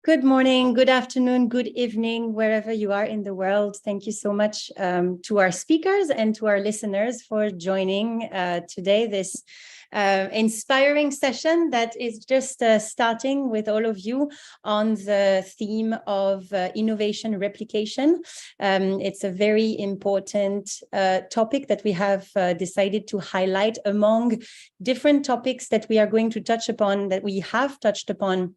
Good morning, good afternoon, good evening, wherever you are in the world. Thank you so much to our speakers and to our listeners for joining today this inspiring session that is just starting with all of you on the theme of innovation replication. It's a very important topic that we have decided to highlight among different topics that we are going to touch upon, that we have touched upon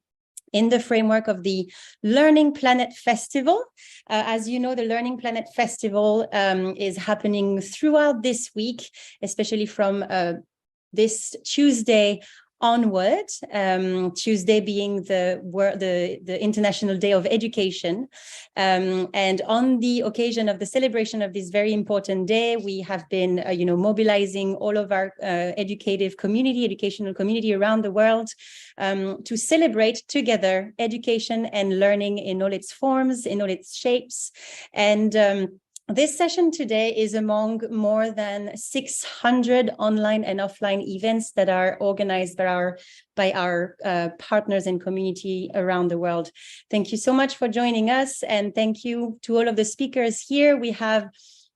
in the framework of the Learning Planet Festival. As you know, the Learning Planet Festival is happening throughout this week, especially from this Tuesday onward, Tuesday being the International Day of Education. And on the occasion of the celebration of this very important day, we have been, mobilizing all of our educational community around the world to celebrate together education and learning in all its forms, in all its shapes. And this session today is among more than 600 online and offline events that are organized by our partners and community around the world. Thank you so much for joining us, and thank you to all of the speakers here. We have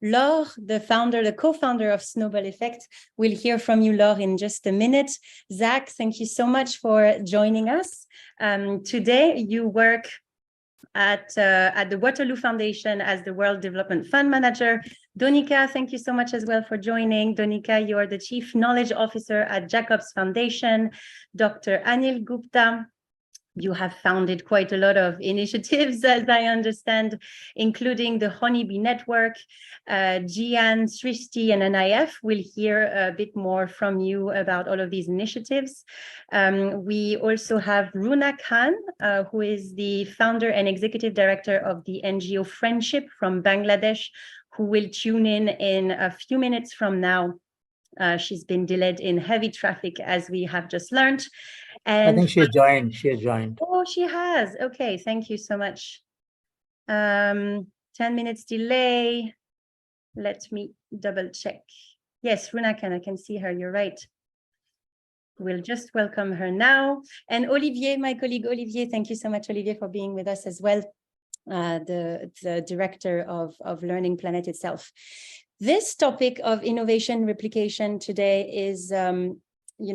Laure, the co-founder of Snowball Effect. We'll hear from you, Laure, in just a minute. Zach, thank you so much for joining us. Today, you work at the Waterloo Foundation as the World Development Fund Manager. Donika, thank you so much as well for joining. Donika, you are the Chief Knowledge Officer at Jacobs Foundation. Dr. Anil Gupta, you have founded quite a lot of initiatives, as I understand, including the Honeybee Network. Gian, Srishti, and NIF will hear a bit more from you about all of these initiatives. We also have Runa Khan, who is the founder and executive director of the NGO Friendship from Bangladesh, who will tune in a few minutes from now. She's been delayed in heavy traffic, as we have just learned. And I think she has joined. Oh, she has. Okay, thank you so much. 10 minutes delay. Let me double check. Yes, Runa I can see her. You're right. We'll just welcome her now. And Olivier, my colleague Olivier, thank you so much, Olivier, for being with us as well, the director of Learning Planet itself. This topic of innovation replication today is,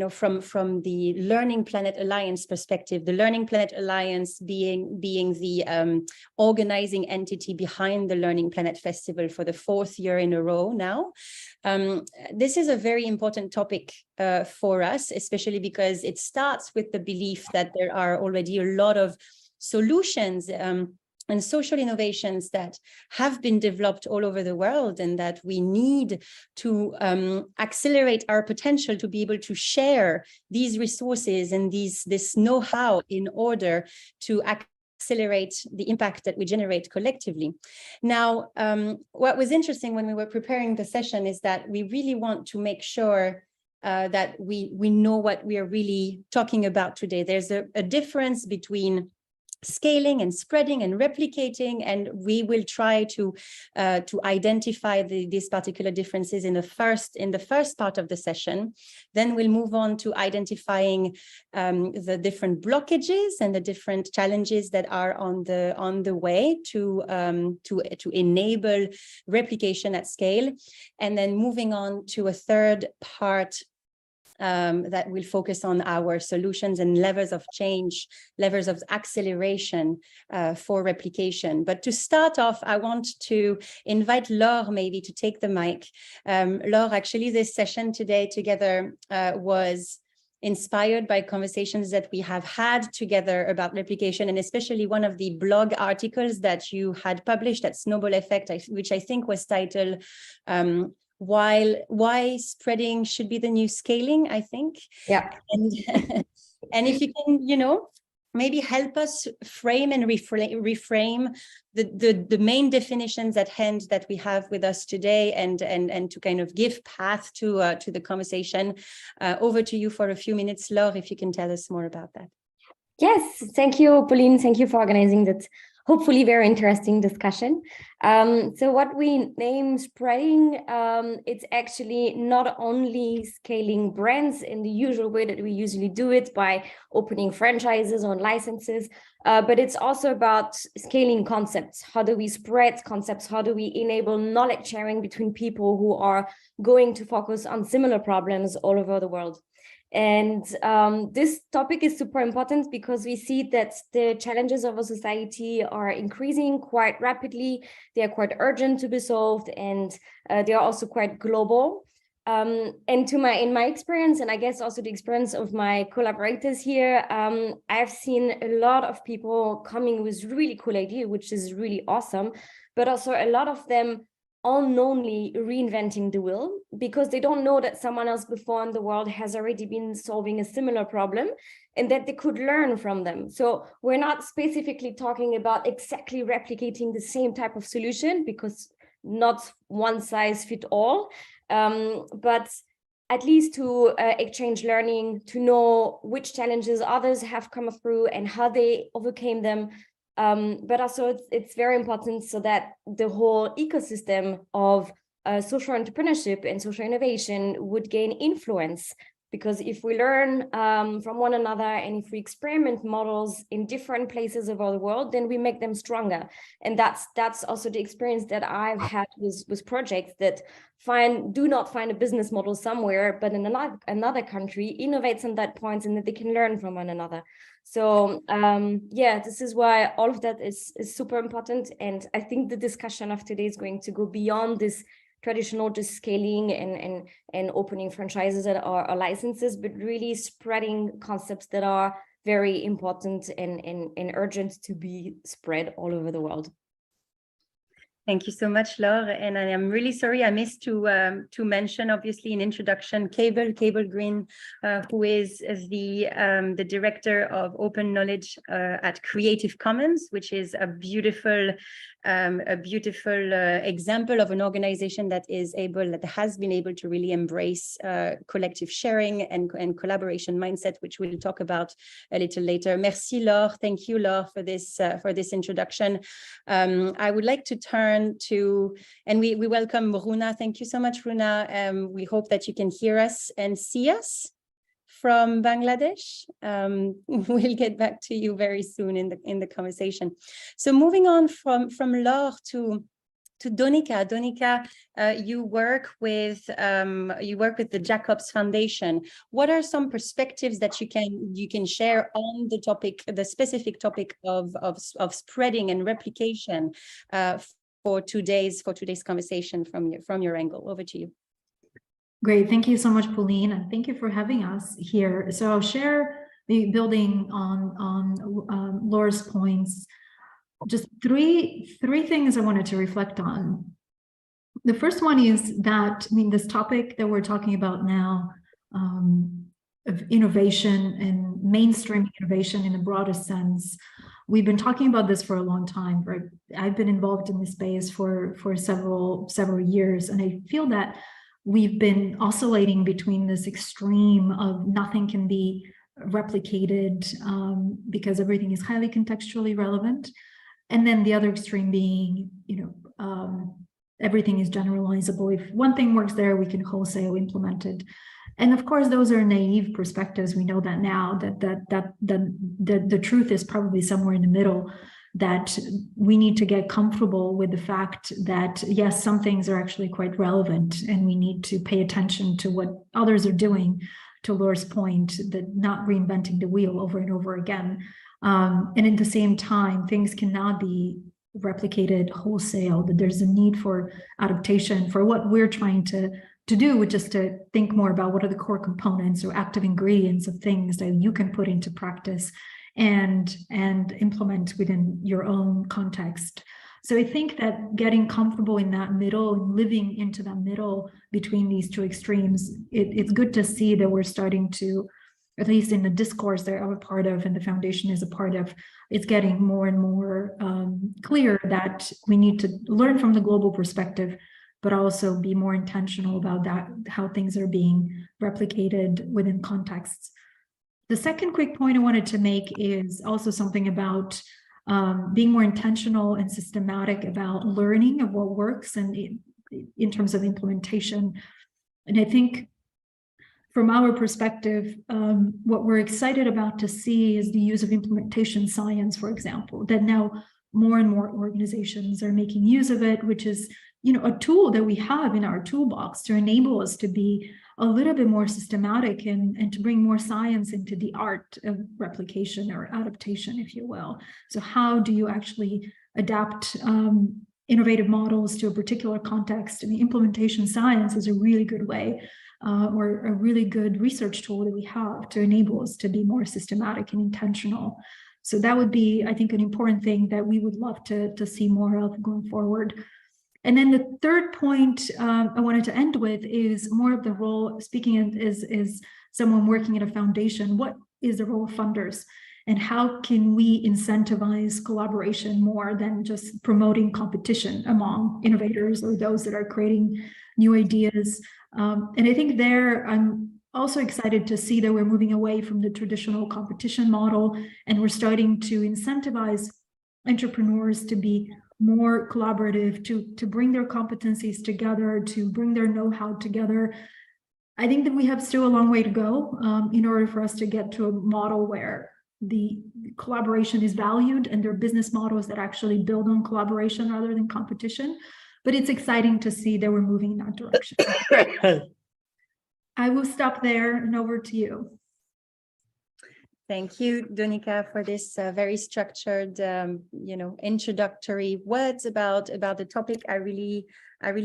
from the Learning Planet Alliance perspective, the Learning Planet Alliance being the organizing entity behind the Learning Planet Festival for the 4th year in a row now. This is a very important topic for us, especially because it starts with the belief that there are already a lot of solutions and social innovations that have been developed all over the world, and that we need to accelerate our potential to be able to share these resources and this know-how in order to accelerate the impact that we generate collectively. Now, what was interesting when we were preparing the session is that we really want to make sure that we know what we are really talking about today. There's a difference between scaling and spreading and replicating, and we will try to identify these particular differences in the first part of the session. Then we'll move on to identifying the different blockages and the different challenges that are on the way to enable replication at scale, and then moving on to a third part that will focus on our solutions and levers of change, levers of acceleration for replication. But to start off, I want to invite Laure maybe to take the mic. Laure, actually this session today together was inspired by conversations that we have had together about replication, and especially one of the blog articles that you had published at Snowball Effect, which I think was titled why spreading should be the new scaling, I think. Yeah. And if you can, maybe help us frame and reframe the main definitions at hand that we have with us today, and to kind of give path to the conversation. Over to you for a few minutes, Laure, if you can tell us more about that. Yes, thank you, Pauline. Thank you for organizing that hopefully very interesting discussion. So what we name spreading, it's actually not only scaling brands in the usual way that we usually do it by opening franchises or licenses, but it's also about scaling concepts. How do we spread concepts? How do we enable knowledge sharing between people who are going to focus on similar problems all over the world? And this topic is super important because we see that the challenges of a society are increasing quite rapidly. They are quite urgent to be solved, and they are also quite global. And in my experience, and I guess also the experience of my collaborators here, I've seen a lot of people coming with really cool ideas, which is really awesome, but also a lot of them unknowingly reinventing the wheel because they don't know that someone else before in the world has already been solving a similar problem and that they could learn from them. So we're not specifically talking about exactly replicating the same type of solution because not one size fit all, but at least to exchange learning, to know which challenges others have come through and how they overcame them. But also it's very important so that the whole ecosystem of social entrepreneurship and social innovation would gain influence. Because if we learn from one another and if we experiment models in different places over the world, then we make them stronger. And that's also the experience that I've had with projects that do not find a business model somewhere, but in another country, innovates on that point and that they can learn from one another. So yeah, this is why all of that is super important. And I think the discussion of today is going to go beyond this traditional just scaling and opening franchises or licenses, but really spreading concepts that are very important and urgent to be spread all over the world. Thank you so much, Laure. And I am really sorry I missed to mention, obviously, in introduction, Cable Green, who is the director of open knowledge at Creative Commons, which is a beautiful example of an organization that has been able to really embrace collective sharing and collaboration mindset, which we'll talk about a little later. Merci, Laure. Thank you, Laure, for this introduction. I would like to turn to, and we welcome Runa. Thank you so much, Runa. We hope that you can hear us and see us from Bangladesh. We'll get back to you very soon in the conversation. So moving on from Laure to Donika. Donika, you work with the Jacobs Foundation. What are some perspectives that you can share on the topic, the specific topic of spreading and replication for today's conversation from your angle? Over to you. Great, thank you so much, Pauline, and thank you for having us here. So I'll share, building on Laura's points, just three things I wanted to reflect on. The first one is that, this topic that we're talking about now, of innovation and mainstream innovation in the broadest sense, we've been talking about this for a long time, right? I've been involved in this space for several years, and I feel that we've been oscillating between this extreme of nothing can be replicated because everything is highly contextually relevant, and then the other extreme being, everything is generalizable. If one thing works there, we can wholesale implement it. And of course, those are naive perspectives. We know that now, that the truth is probably somewhere in the middle, that we need to get comfortable with the fact that, yes, some things are actually quite relevant, and we need to pay attention to what others are doing, to Laura's point, that not reinventing the wheel over and over again. And at the same time, things cannot be replicated wholesale, that there's a need for adaptation for what we're trying to do, which is to think more about what are the core components or active ingredients of things that you can put into practice and implement within your own context. So I think that getting comfortable in that middle and living into that middle between these two extremes, it's good to see that we're starting to, at least in the discourse that I'm a part of and the foundation is a part of, it's getting more and more clear that we need to learn from the global perspective, but also be more intentional about that, how things are being replicated within contexts. The second quick point I wanted to make is also something about being more intentional and systematic about learning of what works and in terms of implementation. And I think from our perspective, what we're excited about to see is the use of implementation science, for example, that now more and more organizations are making use of it, which is, a tool that we have in our toolbox to enable us to be a little bit more systematic and to bring more science into the art of replication or adaptation, if you will. So how do you actually adapt innovative models to a particular context? And the implementation science is a really good way or a really good research tool that we have to enable us to be more systematic and intentional. So that would be, I think, an important thing that we would love to see more of going forward. And then the third point I wanted to end with is more of the role, speaking as someone working at a foundation, what is the role of funders? And how can we incentivize collaboration more than just promoting competition among innovators or those that are creating new ideas? And I think there, I'm also excited to see that we're moving away from the traditional competition model, and we're starting to incentivize entrepreneurs to be more collaborative, to bring their competencies together, to bring their know-how together. I think that we have still a long way to go in order for us to get to a model where the collaboration is valued and there are business models that actually build on collaboration rather than competition. But it's exciting to see that we're moving in that direction. I will stop there and over to you. Thank you, Donika, for this very structured, introductory words about the topic. I really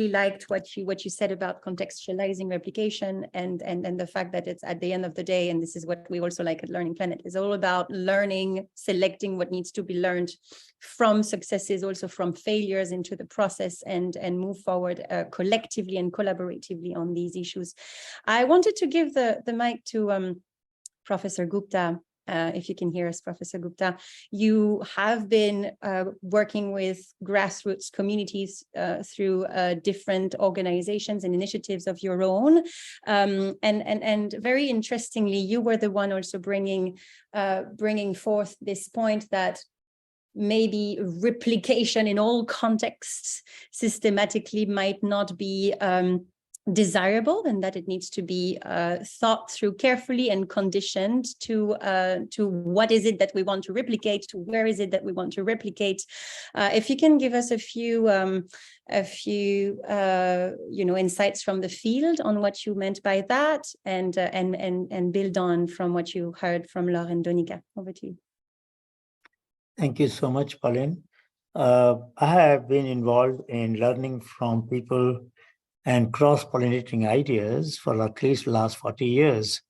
liked what you said about contextualizing replication and the fact that it's at the end of the day, and this is what we also like at Learning Planet, is all about learning, selecting what needs to be learned from successes, also from failures into the process, and move forward collectively and collaboratively on these issues. I wanted to give the mic to Professor Gupta. If you can hear us, Professor Gupta, you have been working with grassroots communities through different organizations and initiatives of your own. And very interestingly, you were the one also bringing forth this point that maybe replication in all contexts systematically might not be desirable, and that it needs to be thought through carefully and conditioned to what is it that we want to replicate, to where is it that we want to replicate. If you can give us a few insights from the field on what you meant by that, and build on from what you heard from Laure and Donika. Over to you. Thank you so much, Pauline. I have been involved in learning from people and cross-pollinating ideas for at least the last 40 years.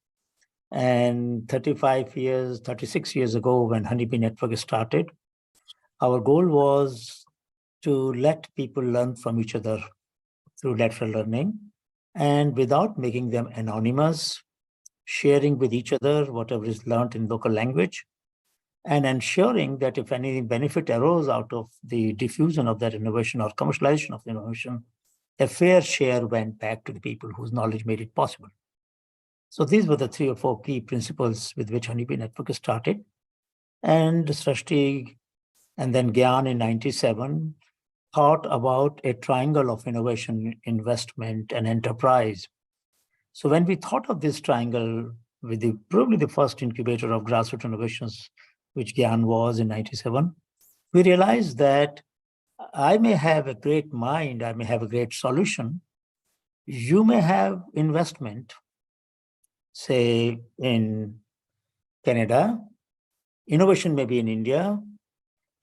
And 36 years ago, when Honeybee Network started, our goal was to let people learn from each other through lateral learning, and without making them anonymous, sharing with each other whatever is learned in local language, and ensuring that if any benefit arose out of the diffusion of that innovation or commercialization of the innovation, a fair share went back to the people whose knowledge made it possible. So these were the 3 or 4 key principles with which Honeybee Network started. And Srishti and then Gyan in 97 thought about a triangle of innovation, investment, and enterprise. So when we thought of this triangle with probably the first incubator of grassroots innovations, which Gyan was in 97, we realized that I may have a great mind, I may have a great solution. You may have investment, say in Canada, innovation may be in India,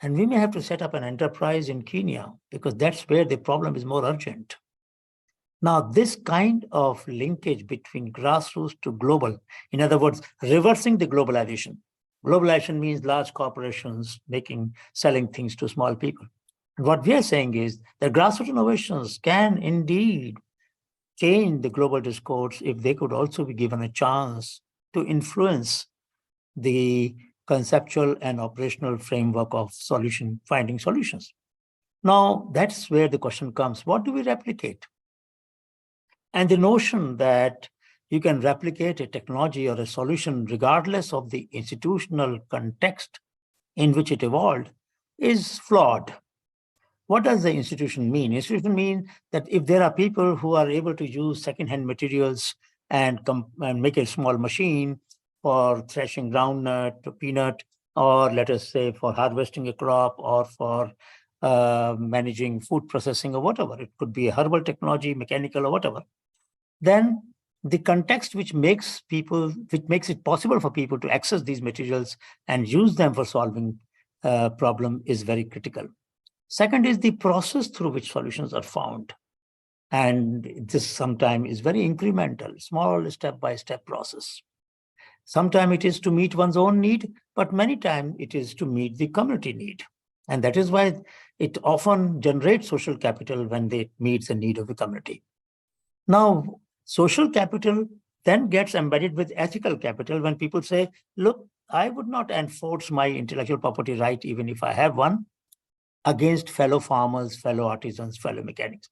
and we may have to set up an enterprise in Kenya because that's where the problem is more urgent. Now, this kind of linkage between grassroots to global, in other words, reversing the globalization. Globalization means large corporations selling things to small people. What we are saying is that grassroots innovations can indeed change the global discourse if they could also be given a chance to influence the conceptual and operational framework of finding solutions. Now, that's where the question comes, what do we replicate? And the notion that you can replicate a technology or a solution regardless of the institutional context in which it evolved is flawed. What does the institution mean? Institution means that if there are people who are able to use second-hand materials and make a small machine for threshing groundnut, peanut, or let us say for harvesting a crop or for managing food processing or whatever, it could be a herbal technology, mechanical or whatever, then the context which makes it possible for people to access these materials and use them for solving problem is very critical. Second is the process through which solutions are found. And this sometimes is very incremental, small step-by-step process. Sometimes it is to meet one's own need, but many times it is to meet the community need. And that is why it often generates social capital when it meets the need of the community. Now, social capital then gets embedded with ethical capital when people say, look, I would not enforce my intellectual property right, even if I have one, against fellow farmers, fellow artisans, fellow mechanics.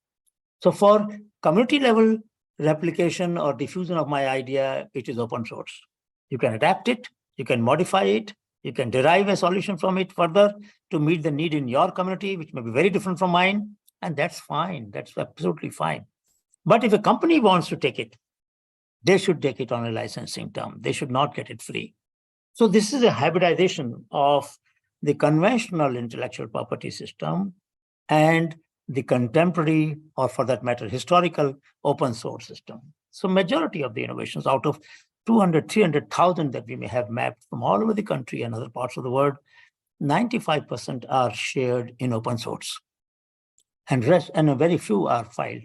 So for community level replication or diffusion of my idea, it is open source. You can adapt it, you can modify it, you can derive a solution from it further to meet the need in your community, which may be very different from mine, and that's fine, that's absolutely fine. But if a company wants to take it, they should take it on a licensing term. They should not get it free. So this is a hybridization of the conventional intellectual property system and the contemporary, or for that matter, historical open source system. So majority of the innovations out of 200, 300,000 that we may have mapped from all over the country and other parts of the world, 95% are shared in open source. And a very few are filed,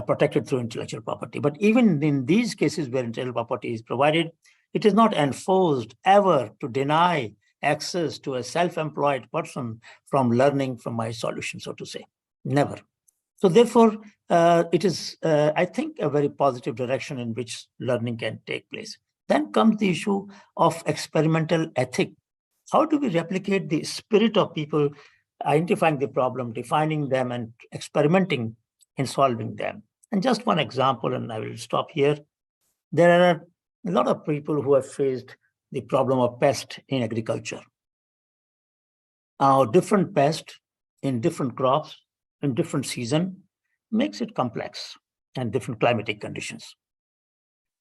protected through intellectual property. But even in these cases where intellectual property is provided, it is not enforced ever to deny access to a self-employed person from learning from my solution, so to say. Never. So therefore, it is, I think, a very positive direction in which learning can take place. Then comes the issue of experimental ethic. How do we replicate the spirit of people identifying the problem, defining them, and experimenting in solving them? And just one example, and I will stop here. There are a lot of people who have faced the problem of pest in agriculture. Different pests in different crops, in different season, makes it complex, and different climatic conditions.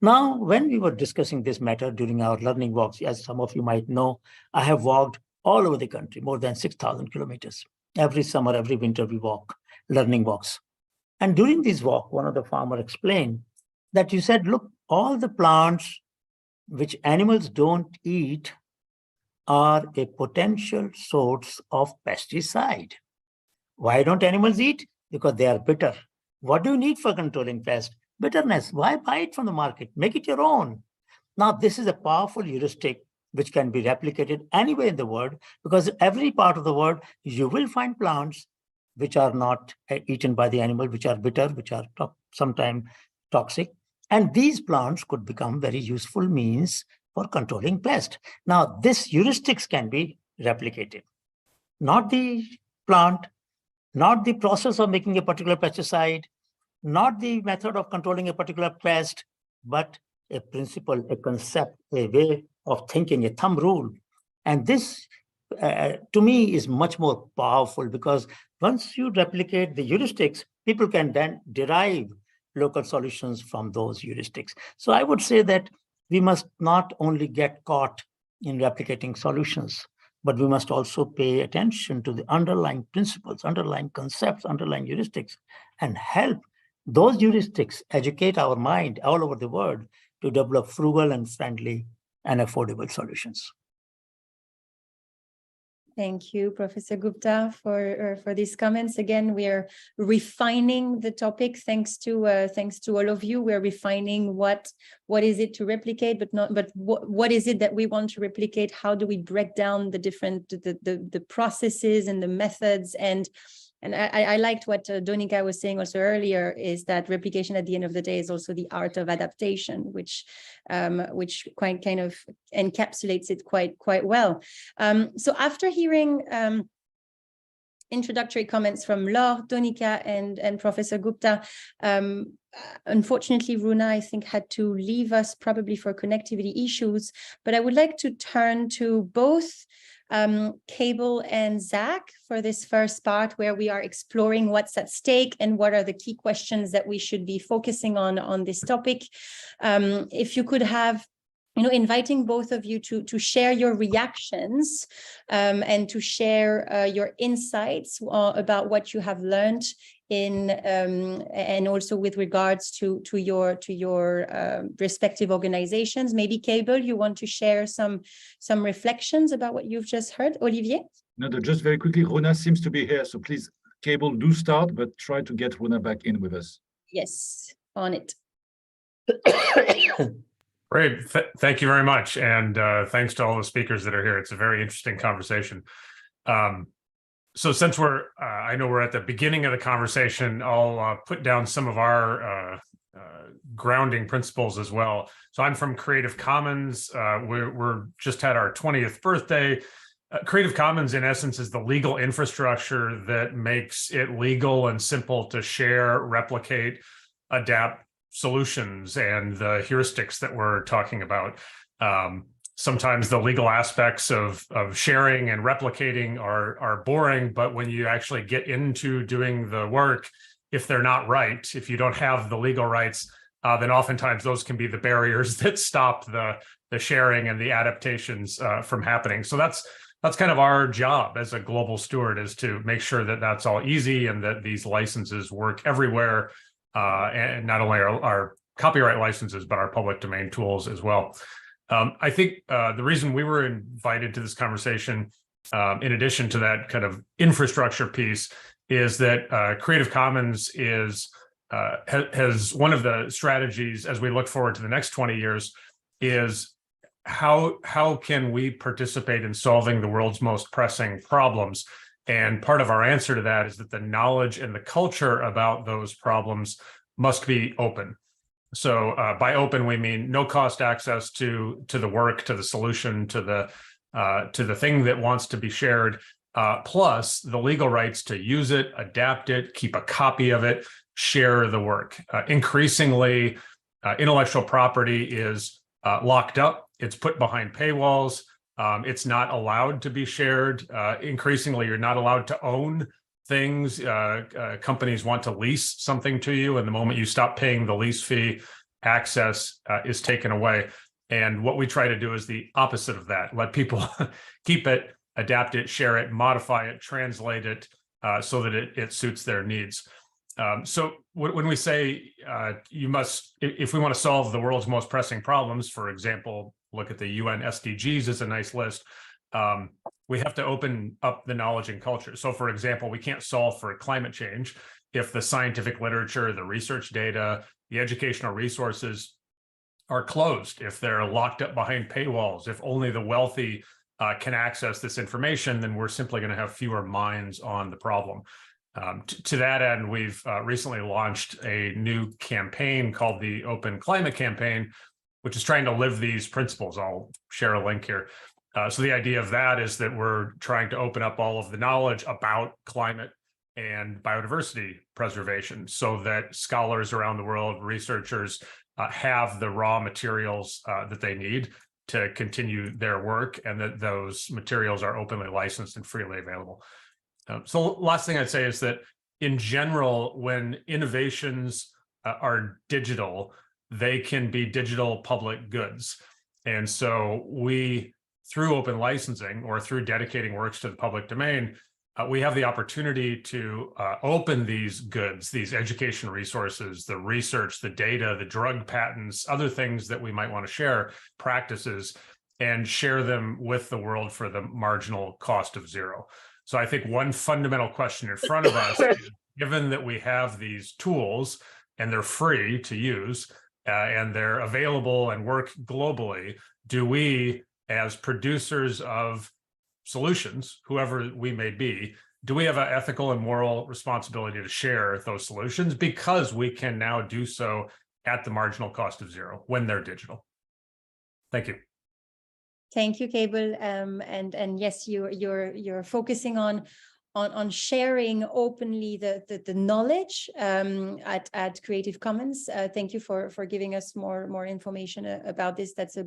Now, when we were discussing this matter during our learning walks, as some of you might know, I have walked all over the country, more than 6,000 kilometers. Every summer, every winter, we walk, learning walks. And during this walk, one of the farmers explained that you said, look, all the plants which animals don't eat are a potential source of pesticide. Why don't animals eat? Because they are bitter. What do you need for controlling pest? Bitterness. Why buy it from the market? Make it your own. Now, this is a powerful heuristic which can be replicated anywhere in the world, because every part of the world, you will find plants which are not eaten by the animal, which are bitter, which are sometimes toxic. And these plants could become very useful means for controlling pest. Now, this heuristics can be replicated. Not the plant, not the process of making a particular pesticide, not the method of controlling a particular pest, but a principle, a concept, a way of thinking, a thumb rule. And this, to me, is much more powerful, because once you replicate the heuristics, people can then derive local solutions from those heuristics. So I would say that we must not only get caught in replicating solutions, but we must also pay attention to the underlying principles, underlying concepts, underlying heuristics, and help those heuristics educate our mind all over the world to develop frugal and friendly and affordable solutions. Thank you, Professor Gupta, for these comments. Again, we are refining the topic thanks to all of you. We're refining what is it to replicate, but what is it that we want to replicate? How do we break down the different the processes and the methods? And I liked what Donika was saying also earlier, is that replication at the end of the day is also the art of adaptation, which quite kind of encapsulates it quite well. So after hearing introductory comments from Laure, Donika, and Professor Gupta, unfortunately, Runa, I think, had to leave us probably for connectivity issues, but I would like to turn to both Cable and Zach for this first part where we are exploring what's at stake and what are the key questions that we should be focusing on this topic. If you could have, inviting both of you to share your reactions and to share your insights about what you have learned and also with regards to your respective organizations. Maybe Cable, you want to share some reflections about what you've just heard, Olivier? No, just very quickly, Rona seems to be here, so please, Cable, do start, but try to get Rona back in with us. Yes, on it. Great. Thank you very much. And thanks to all the speakers that are here. It's a very interesting conversation. So since I know we're at the beginning of the conversation, I'll put down some of our grounding principles as well. So I'm from Creative Commons. We're just had our 20th birthday. Creative Commons, in essence, is the legal infrastructure that makes it legal and simple to share, replicate, adapt solutions and the heuristics that we're talking about. Sometimes the legal aspects of sharing and replicating are boring, but when you actually get into doing the work, if they're not right, if you don't have the legal rights, then oftentimes those can be the barriers that stop the sharing and the adaptations from happening. So that's kind of our job as a global steward, is to make sure that that's all easy and that these licenses work everywhere. And not only our copyright licenses, but our public domain tools as well. I think the reason we were invited to this conversation, in addition to that kind of infrastructure piece, is that Creative Commons has one of the strategies as we look forward to the next 20 years is how can we participate in solving the world's most pressing problems? And part of our answer to that is that the knowledge and the culture about those problems must be open. So by open, we mean no cost access to the work, to the solution, to the thing that wants to be shared, plus the legal rights to use it, adapt it, keep a copy of it, share the work. Increasingly, intellectual property is locked up. It's put behind paywalls. It's not allowed to be shared. Increasingly, you're not allowed to own things. Companies want to lease something to you, and the moment you stop paying the lease fee, access is taken away. And what we try to do is the opposite of that. Let people keep it, adapt it, share it, modify it, translate it so that it suits their needs. So when we say you must, if we want to solve the world's most pressing problems, for example, look at the UN SDGs as a nice list, we have to open up the knowledge and culture. So for example, we can't solve for climate change if the scientific literature, the research data, the educational resources are closed, if they're locked up behind paywalls, if only the wealthy can access this information, then we're simply going to have fewer minds on the problem. To that end, we've recently launched a new campaign called the Open Climate Campaign, which is trying to live these principles. I'll share a link here. So the idea of that is that we're trying to open up all of the knowledge about climate and biodiversity preservation so that scholars around the world, researchers, have the raw materials that they need to continue their work, and that those materials are openly licensed and freely available. So last thing I'd say is that in general, when innovations are digital, they can be digital public goods. And so we, through open licensing or through dedicating works to the public domain, we have the opportunity to open these goods, these education resources, the research, the data, the drug patents, other things that we might want to share, practices, and share them with the world for the marginal cost of zero. So I think one fundamental question in front of us is, given that we have these tools and they're free to use and they're available and work globally, do we, as producers of solutions, whoever we may be, do we have an ethical and moral responsibility to share those solutions, because we can now do so at the marginal cost of zero when they're digital? Thank you. Thank you, Cable. And yes, you're focusing on on sharing openly the knowledge at Creative Commons. Thank you for giving us more information about this. That's a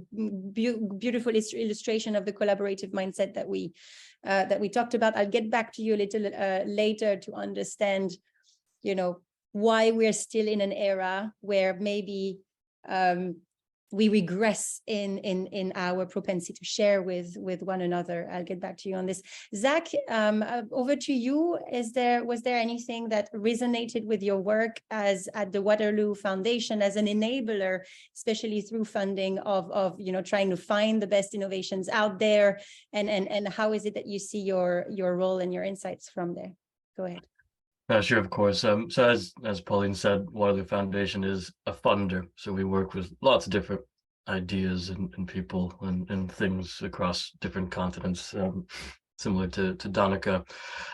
beautiful illustration of the collaborative mindset that we talked about. I'll get back to you a little later to understand, why we're still in an era where maybe we regress in our propensity to share with one another. I'll get back to you on this. Zach, over to you. Was there anything that resonated with your work at the Waterloo Foundation as an enabler, especially through funding of trying to find the best innovations out there, and how is it that you see your role and your insights from there? Go ahead. Sure, of course. So as Pauline said, Waterloo Foundation is a funder. So we work with lots of different ideas and people and things across different continents, similar to Donica.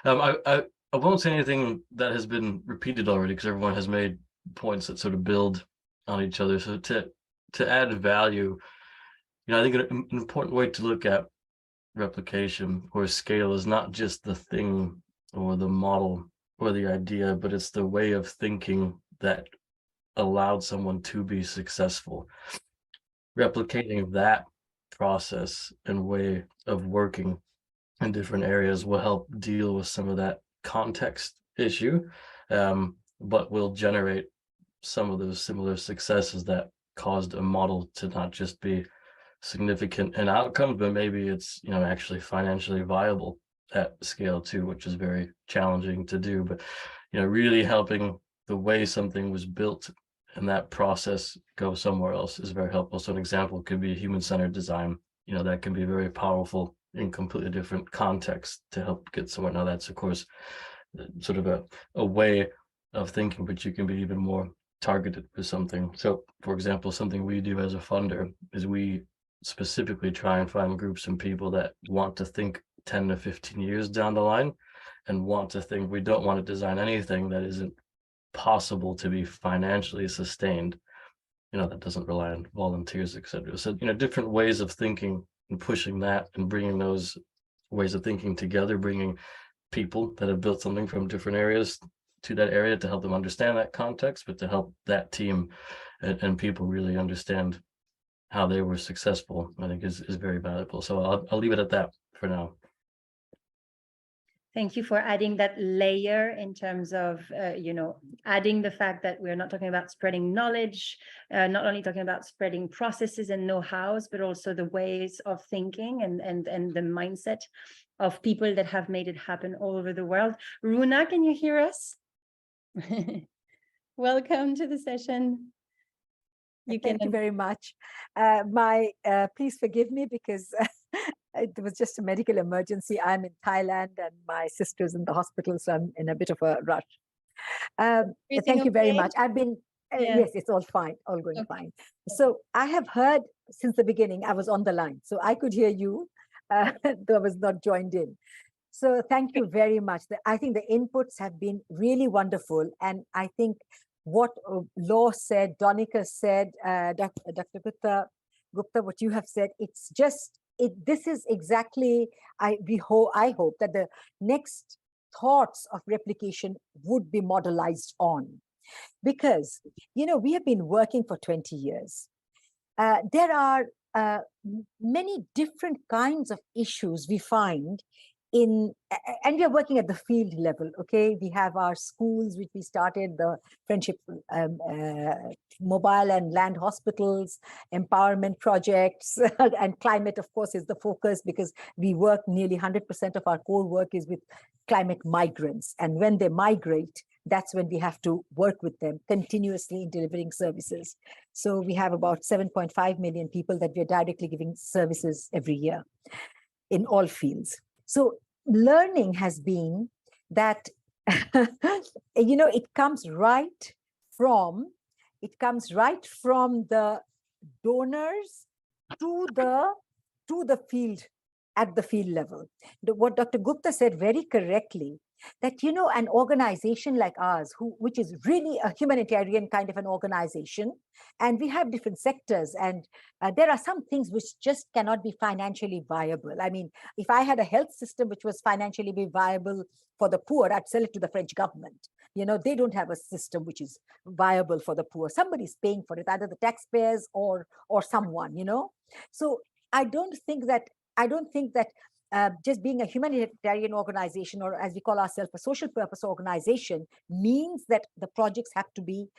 I won't say anything that has been repeated already, because everyone has made points that sort of build on each other. So to add value, I think an important way to look at replication or scale is not just the thing or the model or the idea, but it's the way of thinking that allowed someone to be successful. Replicating that process and way of working in different areas will help deal with some of that context issue, but will generate some of those similar successes that caused a model to not just be significant in outcomes, but maybe it's actually financially viable at scale too, which is very challenging to do. But really helping the way something was built and that process go somewhere else is very helpful. So an example could be human-centered design. That can be very powerful in completely different context to help get somewhere. Now that's of course sort of a way of thinking, but you can be even more targeted with something. So for example, something we do as a funder is we specifically try and find groups and people that want to think 10 to 15 years down the line and want to think. We don't want to design anything that isn't possible to be financially sustained, that doesn't rely on volunteers, etc. So different ways of thinking and pushing that and bringing those ways of thinking together, bringing people that have built something from different areas to that area to help them understand that context, but to help that team and people really understand how they were successful, I think is very valuable. So I'll leave it at that for now. Thank you for adding that layer in terms of, adding the fact that we're not talking about spreading knowledge, not only talking about spreading processes and know-hows, but also the ways of thinking and the mindset of people that have made it happen all over the world. Runa, can you hear us? Welcome to the session. Thank you very much. Please forgive me because it was just a medical emergency. I'm in Thailand and my sister's in the hospital, so I'm in a bit of a rush. Thank you very much. I've been, yes, it's all fine, all going fine. So I have heard since the beginning, I was on the line, so I could hear you, though I was not joined in. So thank you very much. I think the inputs have been really wonderful. And I think what Law said, Donica said, Dr. Gupta, what you have said, it's just, this is exactly, I hope that the next thoughts of replication would be modelized on. Because, we have been working for 20 years. There are many different kinds of issues we find and we are working at the field level, okay? We have our schools, which we started, the Friendship Mobile and Land Hospitals, empowerment projects, and climate, of course, is the focus because we work nearly 100% of our core work is with climate migrants. And when they migrate, that's when we have to work with them continuously in delivering services. So we have about 7.5 million people that we are directly giving services every year in all fields. So learning has been that, it comes right from the donors to the field, at the field level. What Dr. Gupta said very correctly, that, you know, an organization like ours, which is really a humanitarian kind of an organization, and we have different sectors, and there are some things which just cannot be financially viable. I mean, if I had a health system which was financially viable for the poor, I'd sell it to the French government. You know, they don't have a system which is viable for the poor. Somebody's paying for it, either the taxpayers or someone, you know. So I don't think that just being a humanitarian organization, or as we call ourselves, a social purpose organization, means that the projects have to be,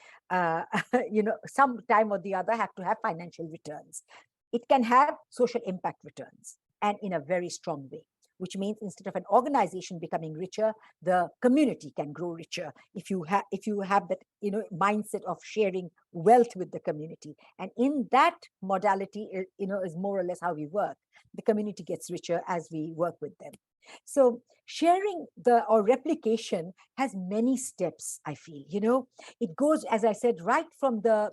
you know, some time or the other have to have financial returns. It can have social impact returns, and in a very strong way, which means instead of an organization becoming richer, the community can grow richer if you have that, you know, mindset of sharing wealth with the community. And in that modality, you know, is more or less how we work. The community gets richer as we work with them. So sharing or replication has many steps, I feel. You know, it goes, as I said, right from the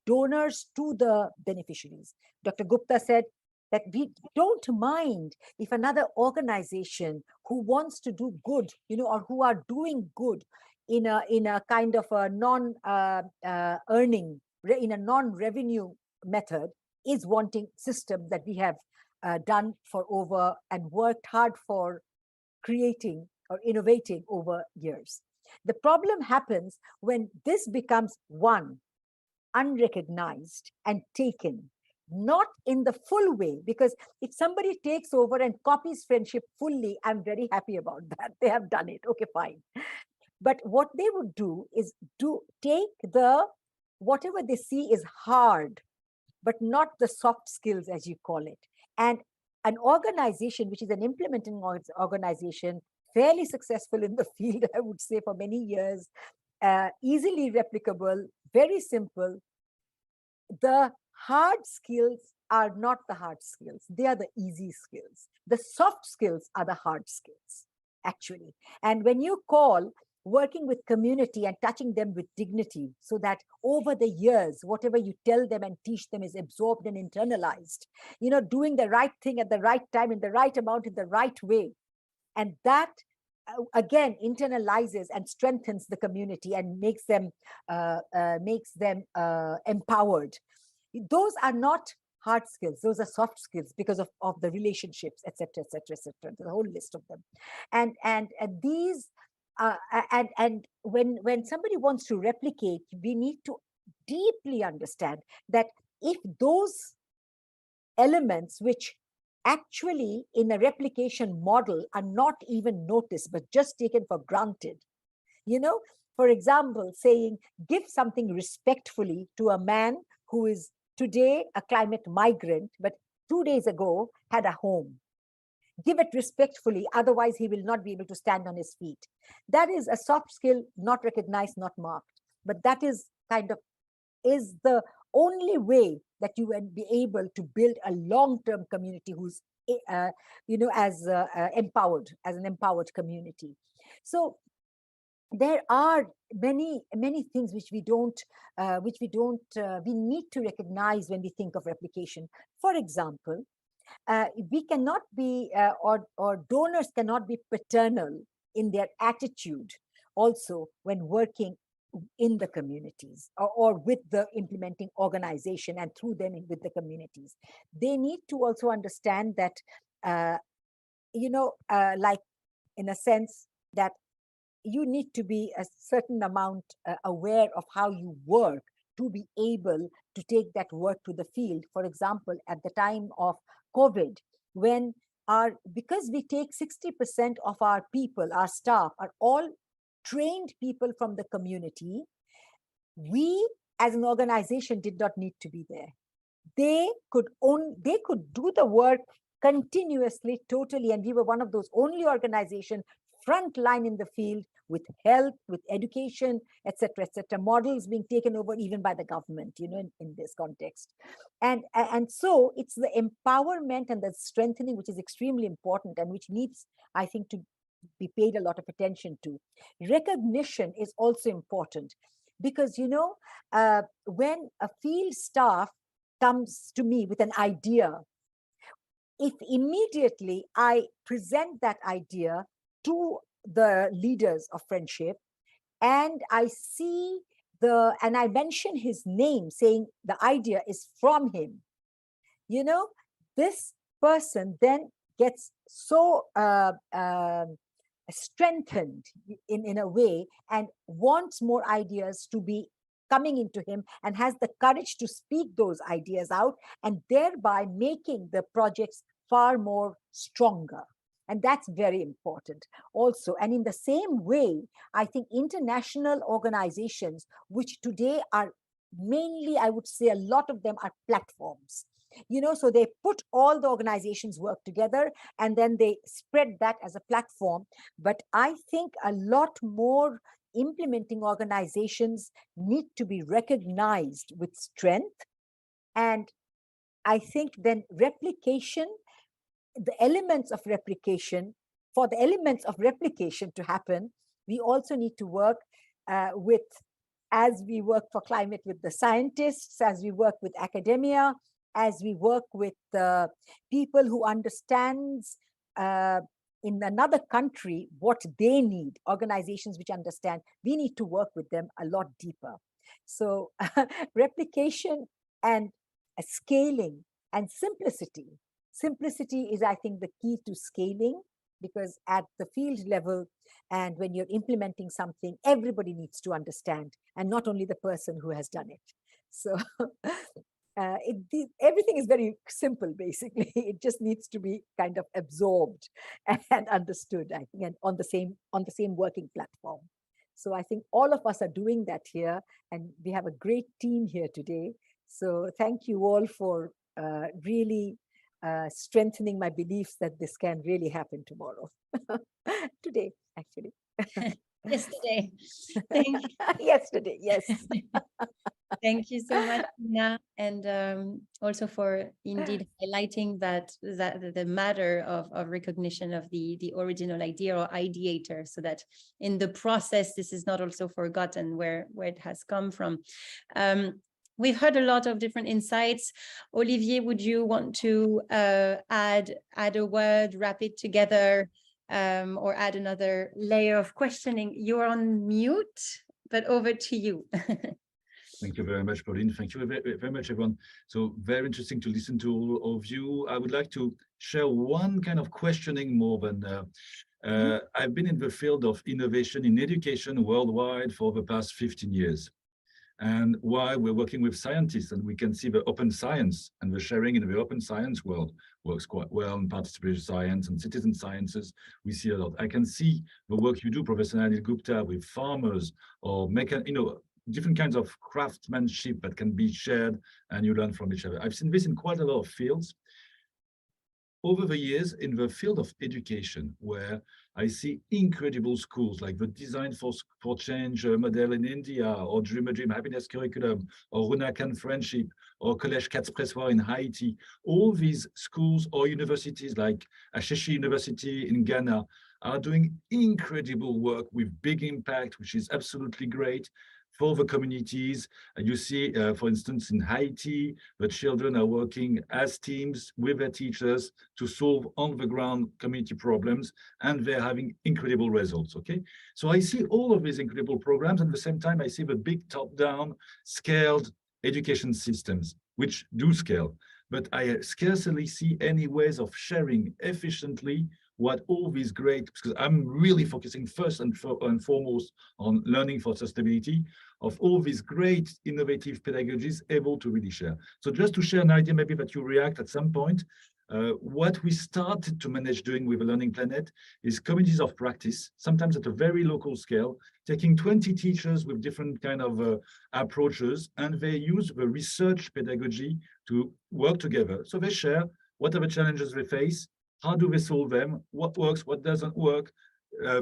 donors to the beneficiaries. Dr. Gupta said that we don't mind if another organization who wants to do good, you know, or who are doing good in a kind of a non-earning, in a non-revenue method, is wanting systems that we have done for over and worked hard for creating or innovating over years. The problem happens when this becomes one, unrecognized and taken, not in the full way, because if somebody takes over and copies friendship fully, I'm very happy about that. They have done it. Okay, fine. But what they would do is take whatever they see is hard, but not the soft skills, as you call it. And an organization, which is an implementing organization, fairly successful in the field, I would say, for many years, easily replicable, very simple. The hard skills are not the hard skills. They are the easy skills. The soft skills are the hard skills, actually. And when you call working with community and touching them with dignity, so that over the years, whatever you tell them and teach them is absorbed and internalized, you know, doing the right thing at the right time, in the right amount, in the right way. And that, again, internalizes and strengthens the community and makes them empowered. Those are not hard skills. Those are soft skills because of the relationships, etc., etc., etc., the whole list of them. And these, and when somebody wants to replicate, we need to deeply understand that if those elements, which actually in a replication model are not even noticed, but just taken for granted, you know, for example, saying, give something respectfully to a man who is today a climate migrant, but 2 days ago had a home. Give it respectfully, otherwise he will not be able to stand on his feet. That is a soft skill, not recognized, not marked. But that is the only way that you will be able to build a long-term community who's, you know, as empowered, as an empowered community. So there are many things which we need to recognize when we think of replication. For example, we cannot be, or donors cannot be paternal in their attitude also when working in the communities or with the implementing organization and through them with the communities. They need to also understand that, you know, like in a sense that you need to be a certain amount aware of how you work to be able to take that work to the field. For example, at the time of COVID, when because we take 60% of our people, our staff are all trained people from the community, we as an organization did not need to be there. They could do the work continuously, totally, and we were one of those only organizations front line in the field with health, with education, etc., etc., models being taken over even by the government, you know, in this context. And so it's the empowerment and the strengthening which is extremely important and which needs, I think, to be paid a lot of attention to. Recognition is also important because, you know, when a field staff comes to me with an idea, if immediately I present that idea to the leaders of friendship, and I see and I mention his name, saying the idea is from him. This person then gets so strengthened in a way, and wants more ideas to be coming into him, and has the courage to speak those ideas out, and thereby making the projects far more stronger. And that's very important also. And in the same way, I think international organizations, which today are mainly, I would say, a lot of them are platforms. So they put all the organizations work together, and then they spread that as a platform. But I think a lot more implementing organizations need to be recognized with strength. And I think then replication, the elements of replication, for the elements of replication to happen, we also need to work as we work for climate with the scientists, as we work with academia, as we work with people who understands in another country what they need, organizations which understand, we need to work with them a lot deeper. So replication and scaling and simplicity. Simplicity is, I think, the key to scaling, because at the field level, and when you're implementing something, everybody needs to understand, and not only the person who has done it. So everything is very simple, basically. It just needs to be kind of absorbed and understood, I think, and on the same working platform. So I think all of us are doing that here, and we have a great team here today. So thank you all for really strengthening my beliefs that this can really happen tomorrow. Today, actually. Yesterday. Yesterday, yes. Thank you so much, Nina, and also for indeed highlighting that the matter of recognition of the original idea or ideator, so that in the process this is not also forgotten where it has come from. We've heard a lot of different insights. Olivier, would you want to add a word, wrap it together, or add another layer of questioning? You're on mute, but over to you. Thank you very much, Pauline. Thank you very much, everyone. So very interesting to listen to all of you. I would like to share one kind of questioning more than I've been in the field of innovation in education worldwide for the past 15 years. And why we're working with scientists, and we can see the open science and the sharing in the open science world works quite well in participatory science and citizen sciences. We see a lot. I can see the work you do, Professor Anil Gupta, with farmers or different kinds of craftsmanship that can be shared and you learn from each other. I've seen this in quite a lot of fields. Over the years, in the field of education, where I see incredible schools like the Design for Change model in India, or Dream a Dream Happiness Curriculum, or Runakan Friendship, or Collège Quatre Pressoir in Haiti, all these schools or universities like Ashesi University in Ghana are doing incredible work with big impact, which is absolutely great for the communities. You see, for instance, in Haiti, the children are working as teams with their teachers to solve on-the-ground community problems, and they're having incredible results, okay? So I see all of these incredible programs, and at the same time, I see the big top-down scaled education systems, which do scale, but I scarcely see any ways of sharing efficiently what all these great, because I'm really focusing first and foremost on learning for sustainability, of all these great innovative pedagogies able to really share. So just to share an idea, maybe that you react at some point, what we started to manage doing with the Learning Planet is communities of practice, sometimes at a very local scale, taking 20 teachers with different kind of approaches, and they use the research pedagogy to work together. So they share what are the challenges they face, how do they solve them, what works, what doesn't work,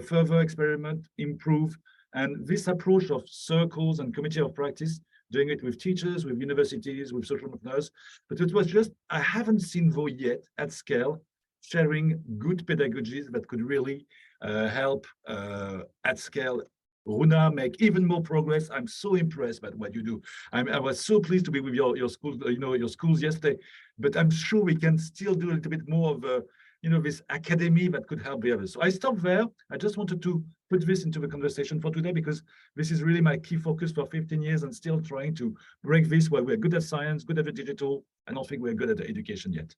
further experiment, improve. And this approach of circles and community of practice, doing it with teachers, with universities, with social entrepreneurs, but it was just, I haven't seen though yet at scale, sharing good pedagogies that could really help at scale. Runa, make even more progress. I'm so impressed by what you do. I was so pleased to be with your school, your schools yesterday, but I'm sure we can still do a little bit more of this academy that could help the others. So I stop there. I just wanted to put this into the conversation for today, because this is really my key focus for 15 years and still trying to break this where we're good at science, good at the digital. I don't think we're good at the education yet.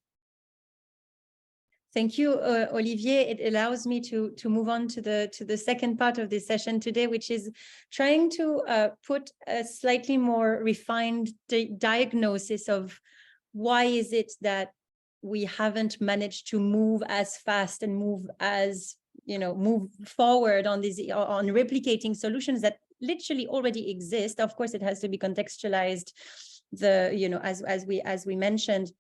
Thank you, Olivier. It allows me to move on to the second part of this session today, which is trying to put a slightly more refined diagnosis of why is it that we haven't managed to move as fast and move forward on replicating solutions that literally already exist. Of course, it has to be contextualized, as we mentioned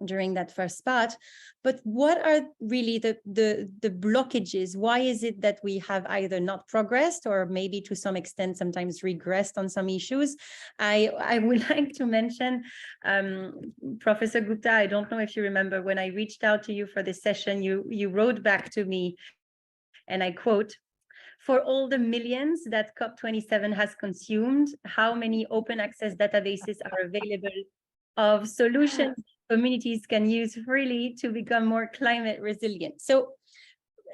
during that first part. But what are really the blockages? Why is it that we have either not progressed or maybe to some extent sometimes regressed on some issues? I would like to mention Professor Gupta. I don't know if you remember when I reached out to you for this session, you wrote back to me, and I quote, "For all the millions that COP27 has consumed, how many open access databases are available of solutions communities can use freely to become more climate resilient?" So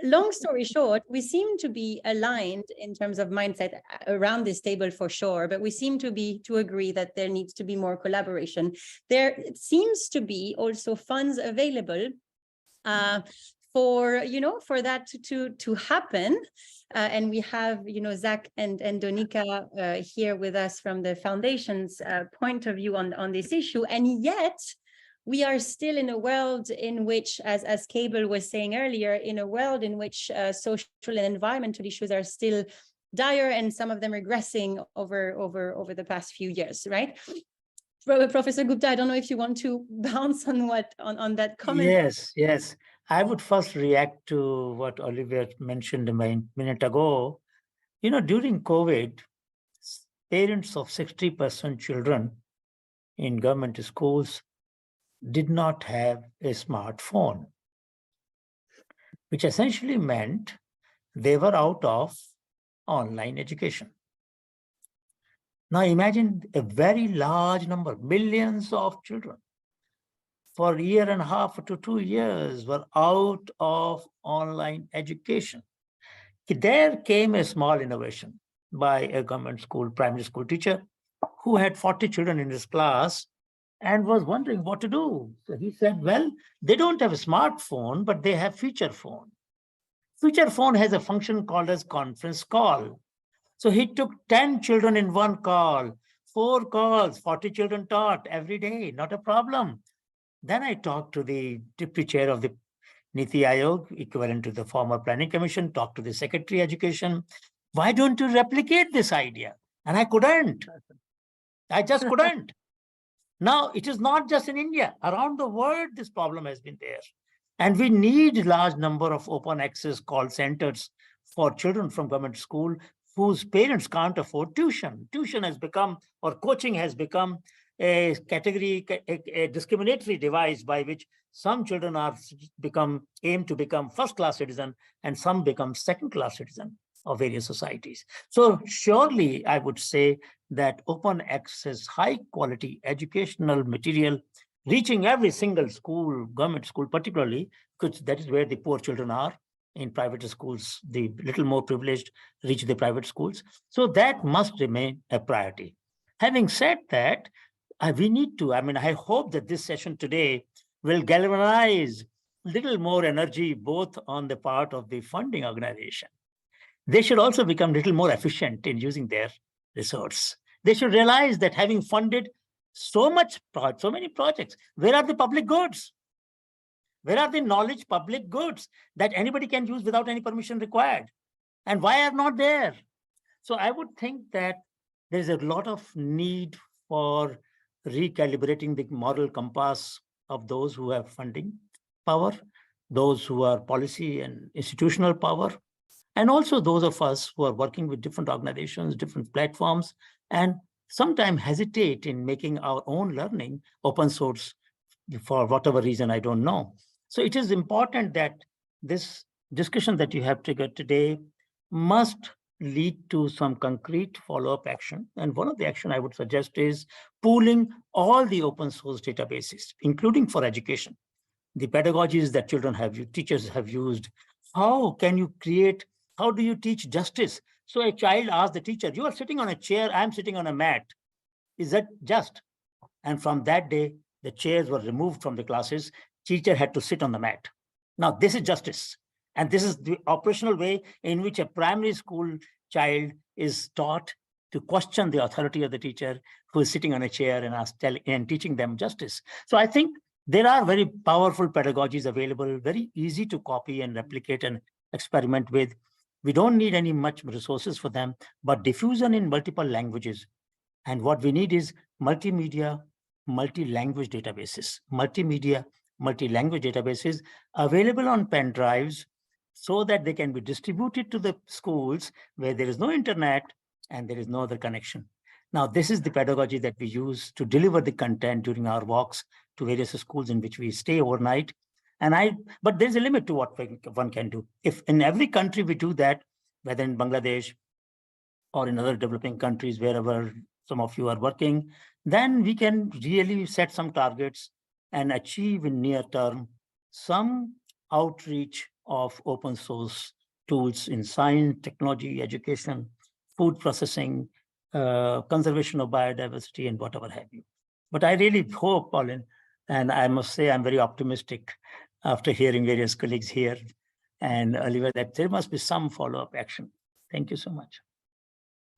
long story short, we seem to be aligned in terms of mindset around this table for sure, but we seem to agree that there needs to be more collaboration. There seems to be also funds available for that to happen. And we have, Zach and Donika here with us from the foundation's point of view on this issue. And yet we are still in a world in which, as Cable was saying earlier, in a world in which social and environmental issues are still dire, and some of them regressing over the past few years, right? Professor Gupta, I don't know if you want to bounce on that comment. Yes. I would first react to what Olivier mentioned a minute ago. During COVID, parents of 60% children in government schools did not have a smartphone, which essentially meant they were out of online education. Now imagine a very large number, millions of children for a year and a half to 2 years were out of online education. There came a small innovation by a government school, primary school teacher who had 40 children in his class and was wondering what to do. So he said, well, they don't have a smartphone, but they have feature phone. Feature phone has a function called as conference call. So he took 10 children in one call, 4 calls, 40 children taught every day, not a problem. Then I talked to the deputy chair of the Niti Aayog, equivalent to the former planning commission, talked to the secretary education. Why don't you replicate this idea? And I couldn't. I just couldn't. Now, it is not just in India. Around the world, this problem has been there. And we need a large number of open access call centers for children from government school whose parents can't afford tuition. Tuition has become, or coaching has become, a category, a discriminatory device by which some children aim to become first-class citizen and some become second-class citizen of various societies. So surely I would say that open access, high quality educational material reaching every single school, government school particularly, because that is where the poor children are. In private schools, the little more privileged reach the private schools. So that must remain a priority. Having said that, we need to, I hope that this session today will galvanize a little more energy, both on the part of the funding organization. They should also become a little more efficient in using their resource. They should realize that having funded so many projects, where are the public goods? Where are the knowledge public goods that anybody can use without any permission required? And why are not there? So I would think that there's a lot of need for recalibrating the moral compass of those who have funding power, those who are policy and institutional power, and also those of us who are working with different organizations, different platforms, and sometimes hesitate in making our own learning open source for whatever reason, I don't know. So it is important that this discussion that you have triggered today must lead to some concrete follow-up action. And one of the action I would suggest is pooling all the open source databases, including for education, the pedagogies that teachers have used. How can you create, how do you teach justice? So a child asks the teacher, you are sitting on a chair, I'm sitting on a mat. Is that just? And from that day, the chairs were removed from the classes. Teacher had to sit on the mat. Now, this is justice. And this is the operational way in which a primary school child is taught to question the authority of the teacher who is sitting on a chair and teaching them justice. So I think there are very powerful pedagogies available, very easy to copy and replicate and experiment with. We don't need any much resources for them, but diffusion in multiple languages. And what we need is multimedia, multi-language databases, multi-language databases available on pen drives so that they can be distributed to the schools where there is no internet and there is no other connection. Now, this is the pedagogy that we use to deliver the content during our walks to various schools in which we stay overnight. But there's a limit to what one can do. If in every country we do that, whether in Bangladesh or in other developing countries, wherever some of you are working, then we can really set some targets and achieve in near term some outreach of open source tools in science, technology, education, food processing, conservation of biodiversity, and whatever have you. But I really hope, Pauline, and I must say I'm very optimistic after hearing various colleagues here and Oliver, that there must be some follow-up action. Thank you so much.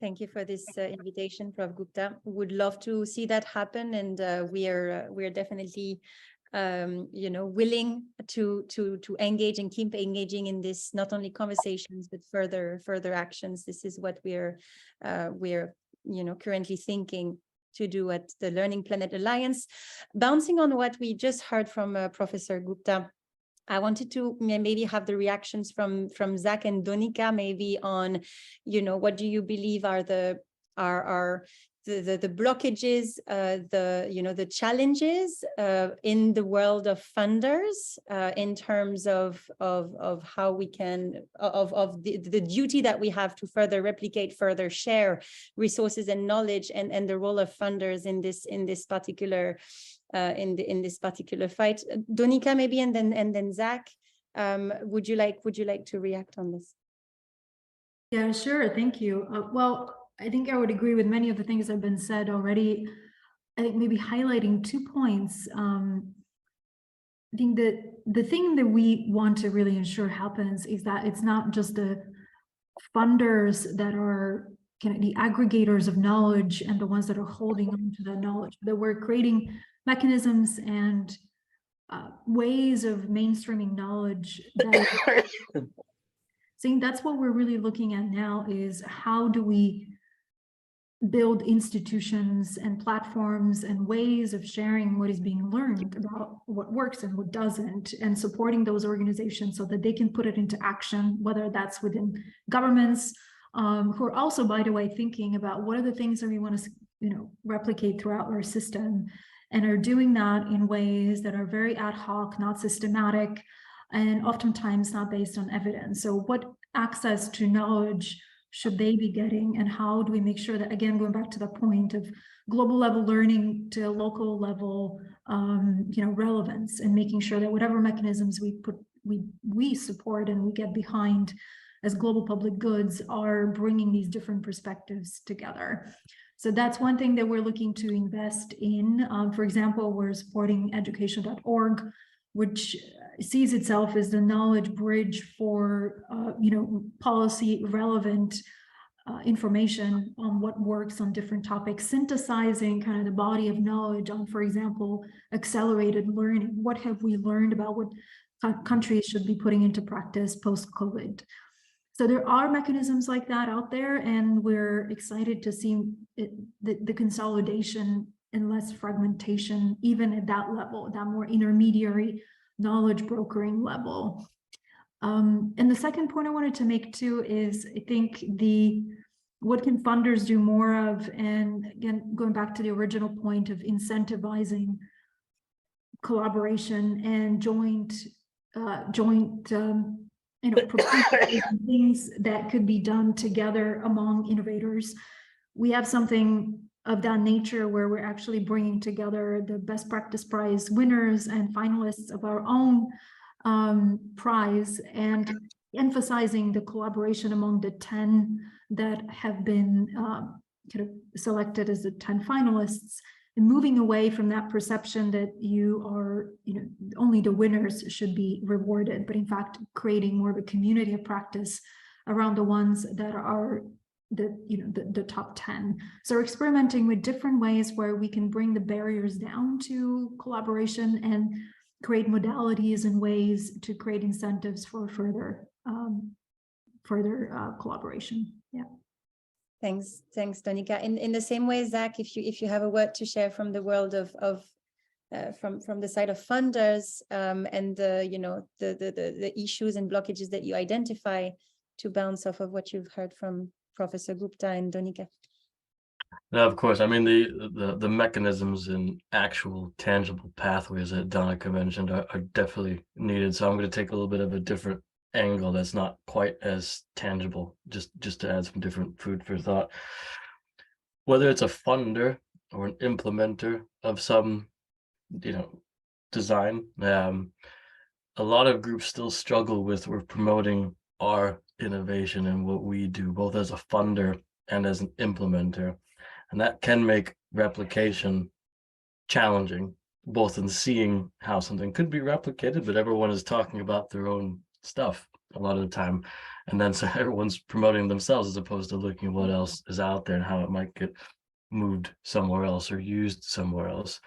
Thank you for this invitation, Prof. Gupta. Would love to see that happen, and we are definitely willing to engage and keep engaging in this, not only conversations but further actions. This is what we're currently thinking to do at the Learning Planet Alliance. Bouncing on what we just heard from Professor Gupta, I wanted to maybe have the reactions from Zach and Donika, maybe on, what do you believe are the blockages, the challenges in the world of funders in terms of how we can, of the duty that we have to further replicate, further share resources and knowledge, and the role of funders in this particular fight. Donika, maybe, and then Zach, would you like to react on this? Yeah, sure. Thank you. Well, I think I would agree with many of the things that have been said already. I think maybe highlighting 2 points. I think that the thing that we want to really ensure happens is that it's not just the funders that are kind of the aggregators of knowledge and the ones that are holding on to that knowledge, that we're creating mechanisms and ways of mainstreaming knowledge. I think that's what we're really looking at now, is how do we build institutions and platforms and ways of sharing what is being learned about what works and what doesn't, and supporting those organizations so that they can put it into action, whether that's within governments, who are also, by the way, thinking about what are the things that we want to replicate throughout our system, and are doing that in ways that are very ad hoc, not systematic, and oftentimes not based on evidence. So what access to knowledge should they be getting, and how do we make sure that, again, going back to the point of global level learning to local level relevance, and making sure that whatever mechanisms we support and we get behind as global public goods are bringing these different perspectives together. So that's one thing that we're looking to invest in. For example, we're supporting education.org, which sees itself as the knowledge bridge for policy relevant information on what works on different topics, synthesizing kind of the body of knowledge on, for example, accelerated learning. What have we learned about what countries should be putting into practice post-COVID? So there are mechanisms like that out there, and we're excited to see the consolidation and less fragmentation, even at that level, that more intermediary knowledge brokering level. And the second point I wanted to make too is, I think what can funders do more of, and again, going back to the original point of incentivizing collaboration and joint things that could be done together among innovators. We have something of that nature, where we're actually bringing together the best practice prize winners and finalists of our own prize, and emphasizing the collaboration among the 10 that have been kind of selected as the 10 finalists, and moving away from that perception that only the winners should be rewarded, but in fact creating more of a community of practice around the ones that are the top 10. So we're experimenting with different ways where we can bring the barriers down to collaboration and create modalities and ways to create incentives for further collaboration. Yeah. Thanks, Donika. In the same way, Zach, if you have a word to share from the world from the side of funders, and the issues and blockages that you identify, to bounce off of what you've heard from Professor Gupta and Donika. Now, of course, I mean, the mechanisms and actual tangible pathways that Donika mentioned are definitely needed. So I'm going to take a little bit of a different angle that's not quite as tangible, just to add some different food for thought. Whether it's a funder or an implementer of some, design, a lot of groups still struggle with promoting our innovation and what we do, both as a funder and as an implementer. And that can make replication challenging, both in seeing how something could be replicated, but everyone is talking about their own stuff a lot of the time. And then so everyone's promoting themselves as opposed to looking at what else is out there and how it might get moved somewhere else or used somewhere else.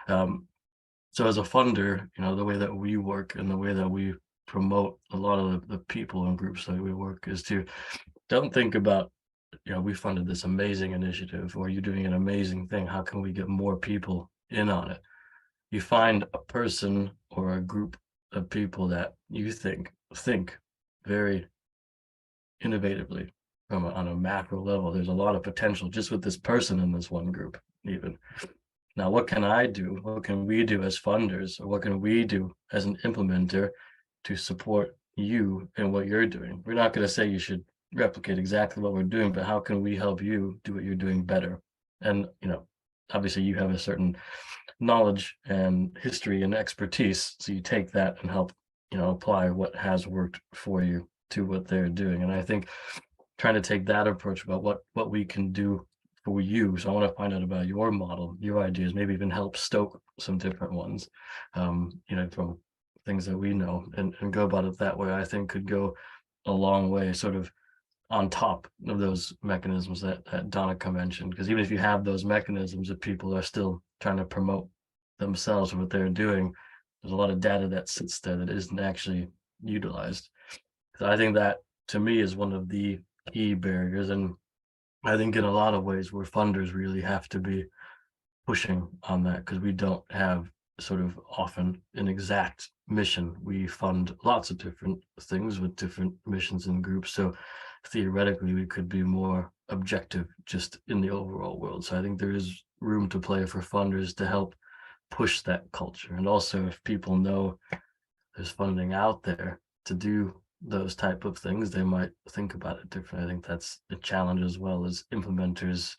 So as a funder, the way that we work and the way that we promote a lot of the people and groups that we work is to don't think about, we funded this amazing initiative, or you're doing an amazing thing. How can we get more people in on it? You find a person or a group of people that you think very innovatively on a macro level. There's a lot of potential just with this person in this one group even. Now, what can I do? What can we do as funders, or what can we do as an implementer to support you and what you're doing? We're not going to say you should replicate exactly what we're doing, but how can we help you do what you're doing better? And, obviously you have a certain knowledge and history and expertise, so you take that and help, apply what has worked for you to what they're doing. And I think trying to take that approach about what we can do for you. So I want to find out about your model, your ideas, maybe even help stoke some different ones, from things that we know, and go about it that way. I think could go a long way, sort of on top of those mechanisms that Donika mentioned. Because even if you have those mechanisms, if people are still trying to promote themselves or what they're doing, there's a lot of data that sits there that isn't actually utilized. So I think that, to me, is one of the key barriers. And I think in a lot of ways where funders really have to be pushing on that, because we don't have sort of often an exact mission. We fund lots of different things with different missions and groups. So theoretically, we could be more objective just in the overall world. So I think there is room to play for funders to help push that culture. And also, if people know there's funding out there to do those type of things, they might think about it differently. I think that's a challenge as well, as implementers,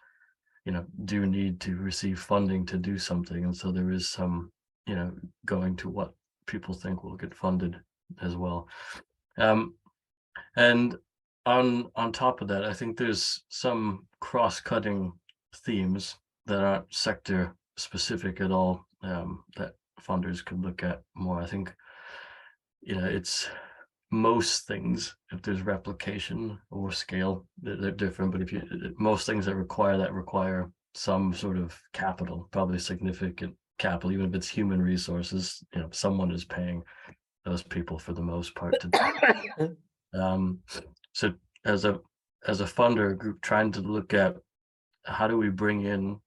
do need to receive funding to do something. And so there is some, going to what people think will get funded as well. And on top of that, I think there's some cross-cutting themes that aren't sector specific at all, that funders could look at more. I think, it's most things, if there's replication or scale, they're different, but most things that require some sort of capital, probably significant capital, even if it's human resources, someone is paying those people for the most part to do. So as a funder group, trying to look at how do we bring in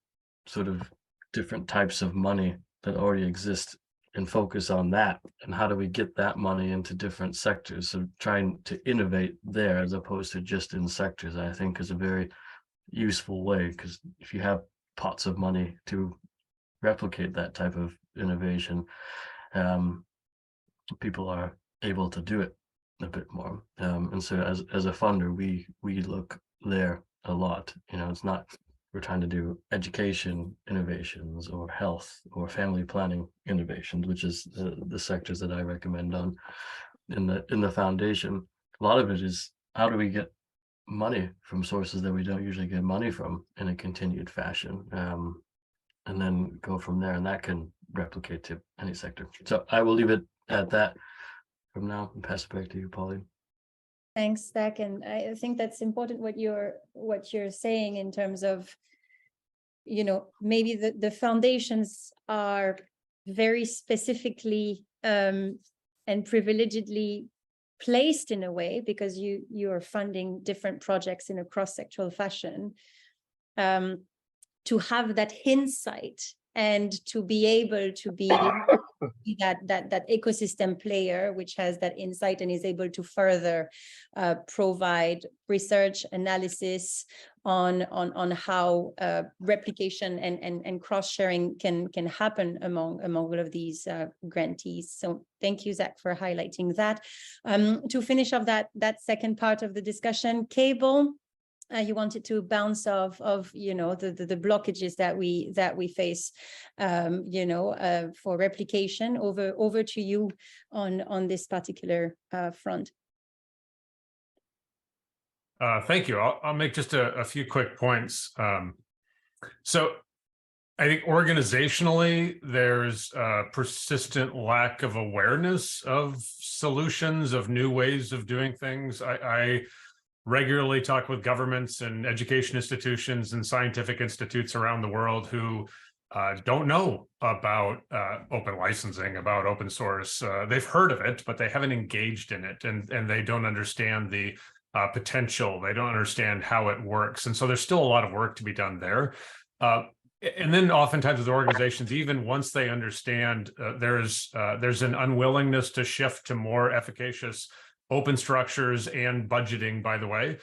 sort of different types of money that already exist and focus on that, and how do we get that money into different sectors? So trying to innovate there as opposed to just in sectors, I think, is a very useful way, because if you have pots of money to replicate that type of innovation, people are able to do it a bit more. And so as a funder, we look there a lot. It's not we're trying to do education innovations or health or family planning innovations, which is the sectors that I recommend on in the foundation. A lot of it is, how do we get money from sources that we don't usually get money from in a continued fashion, and then go from there, and that can replicate to any sector. So I will leave it at that from now and pass it back to you, Pauline. Thanks, Zach. And I think that's important what you're saying in terms of, you know, maybe the foundations are very specifically and privilegedly placed in a way because you are funding different projects in a cross-sectoral fashion, to have that insight and to be able to be that ecosystem player which has that insight and is able to further provide research analysis on how replication and cross-sharing can happen among all of these grantees. So thank you, Zach, for highlighting that. To finish off that second part of the discussion, cable. You wanted to bounce off of, you know, the blockages that we face, you know, for replication. Over to you on this particular front. Thank you. I'll make just a few quick points. So I think organizationally, there's a persistent lack of awareness of solutions, of new ways of doing things. I regularly talk with governments and education institutions and scientific institutes around the world who don't know about open licensing, about open source. They've heard of it, but they haven't engaged in it, and they don't understand the potential. They don't understand how it works. And so there's still a lot of work to be done there. And then oftentimes with organizations, even once they understand, there's an unwillingness to shift to more efficacious open structures and budgeting, by the way,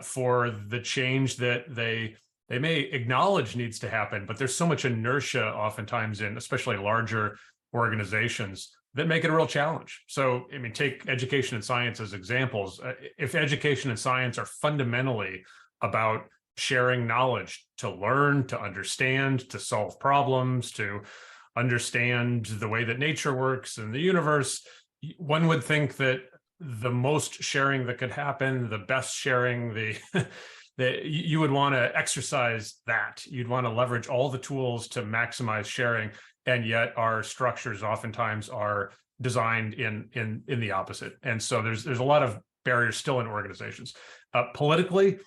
for the change that they may acknowledge needs to happen, but there's so much inertia oftentimes in especially larger organizations that make it a real challenge. So, I mean, take education and science as examples. If education and science are fundamentally about sharing knowledge to learn, to understand, to solve problems, to understand the way that nature works and the universe, one would think that the most sharing that could happen, the best sharing, that you would want to exercise that. You'd want to leverage all the tools to maximize sharing, and yet our structures oftentimes are designed in the opposite. And so there's a lot of barriers still in organizations. Politically,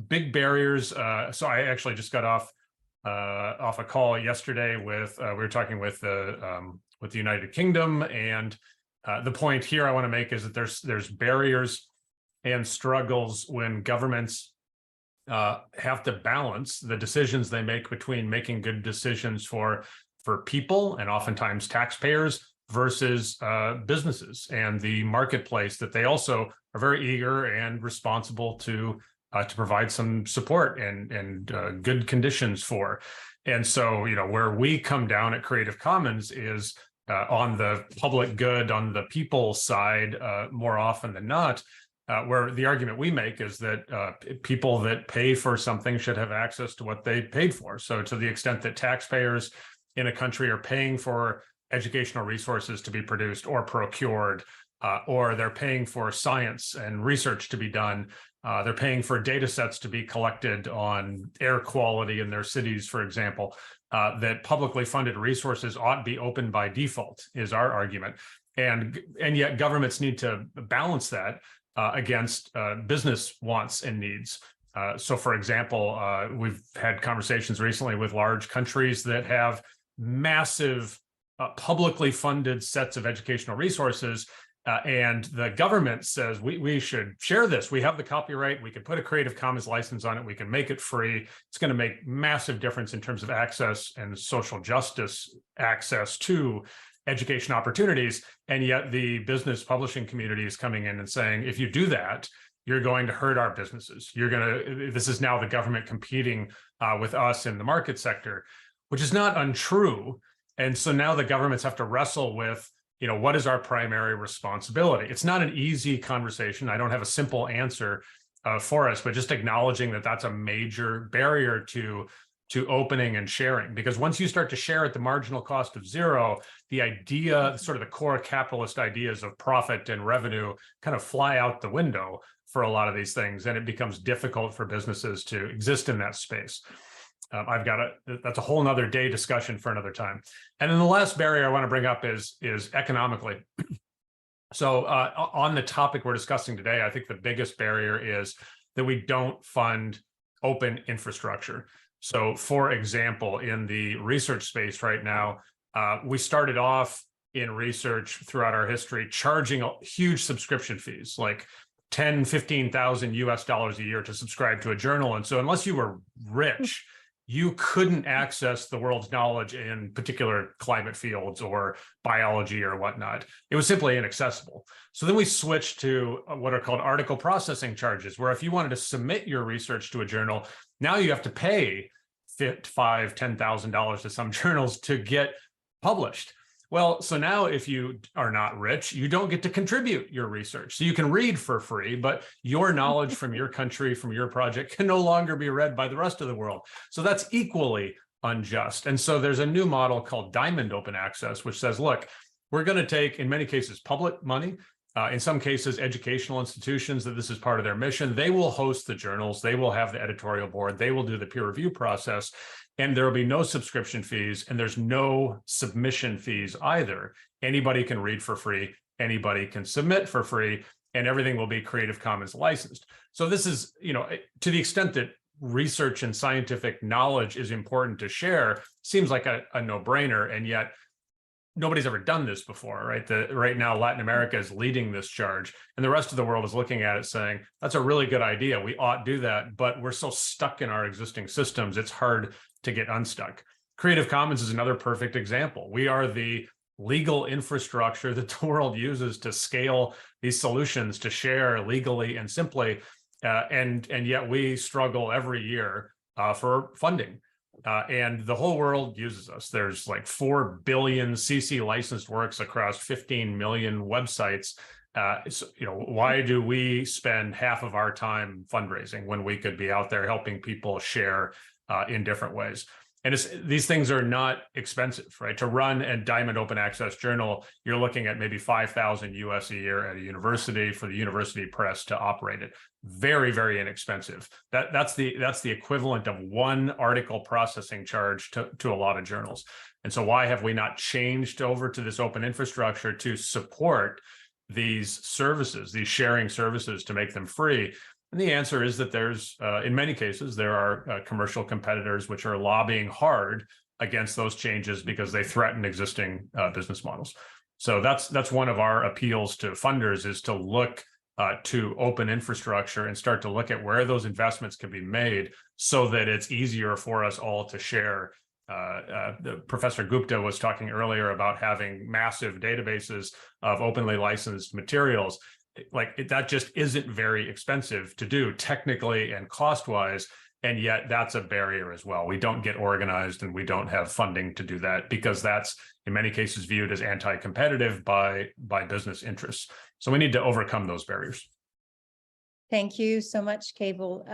big barriers. So I actually just got off a call yesterday with we were talking with the United Kingdom, and the point here I want to make is that there's barriers and struggles when governments have to balance the decisions they make between making good decisions for people and oftentimes taxpayers versus businesses and the marketplace that they also are very eager and responsible to provide some support and good conditions for. And so, you know, where we come down at Creative Commons is on the public good, on the people side, more often than not, where the argument we make is that people that pay for something should have access to what they paid for. So to the extent that taxpayers in a country are paying for educational resources to be produced or procured, or they're paying for science and research to be done, they're paying for data sets to be collected on air quality in their cities, for example, that publicly funded resources ought to be open by default, is our argument. And yet governments need to balance that against business wants and needs. So for example, we've had conversations recently with large countries that have massive publicly funded sets of educational resources, and the government says we should share this. We have the copyright. We can put a Creative Commons license on it. We can make it free. It's going to make massive difference in terms of access and social justice access to education opportunities. And yet the business publishing community is coming in and saying, if you do that, you're going to hurt our businesses. This is now the government competing with us in the market sector, which is not untrue. And so now the governments have to wrestle with, you know, what is our primary responsibility? It's not an easy conversation. I don't have a simple answer for us, but just acknowledging that that's a major barrier to opening and sharing. Because once you start to share at the marginal cost of zero, the idea, sort of the core capitalist ideas of profit and revenue kind of fly out the window for a lot of these things, and it becomes difficult for businesses to exist in that space. That's a whole nother day discussion for another time. And then the last barrier I want to bring up is economically. So on the topic we're discussing today, I think the biggest barrier is that we don't fund open infrastructure. So for example, in the research space right now, we started off in research throughout our history charging huge subscription fees, like 10, 15,000 US dollars a year to subscribe to a journal. And so unless you were rich, you couldn't access the world's knowledge in particular climate fields or biology or whatnot. It was simply inaccessible. So then we switched to what are called article processing charges, where if you wanted to submit your research to a journal, now you have to pay $5,000, $10,000 to some journals to get published. Well, so now if you are not rich, you don't get to contribute your research. So you can read for free, but your knowledge from your country, from your project can no longer be read by the rest of the world. So that's equally unjust. And so there's a new model called Diamond Open Access, which says, look, we're going to take, in many cases, public money. In some cases, educational institutions, that this is part of their mission. They will host the journals. They will have the editorial board. They will do the peer review process. And there will be no subscription fees, and there's no submission fees either. Anybody can read for free. Anybody can submit for free, and everything will be Creative Commons licensed. So this is, to the extent that research and scientific knowledge is important to share, seems like a no-brainer, and yet nobody's ever done this before, right? Right now, Latin America is leading this charge, and the rest of the world is looking at it saying, that's a really good idea. We ought to do that, but we're so stuck in our existing systems, it's hard to get unstuck. Creative Commons is another perfect example. We are the legal infrastructure that the world uses to scale these solutions to share legally and simply, and yet we struggle every year for funding. And the whole world uses us. There's like 4 billion CC licensed works across 15 million websites. So, why do we spend half of our time fundraising when we could be out there helping people share in different ways? And these things are not expensive, right? To run a Diamond Open Access journal, you're looking at maybe 5,000 US a year at a university for the university press to operate it. Very, very inexpensive. That's the equivalent of one article processing charge to a lot of journals. And so why have we not changed over to this open infrastructure to support these services, these sharing services, to make them free? And the answer is that there's, in many cases, there are commercial competitors which are lobbying hard against those changes because they threaten existing business models. So that's one of our appeals to funders, is to look to open infrastructure and start to look at where those investments can be made so that it's easier for us all to share. Professor Gupta was talking earlier about having massive databases of openly licensed materials. That just isn't very expensive to do technically and cost-wise, and yet that's a barrier as well. We don't get organized and we don't have funding to do that because that's in many cases viewed as anti-competitive by business interests. So we need to overcome those barriers. Thank you so much, Cable.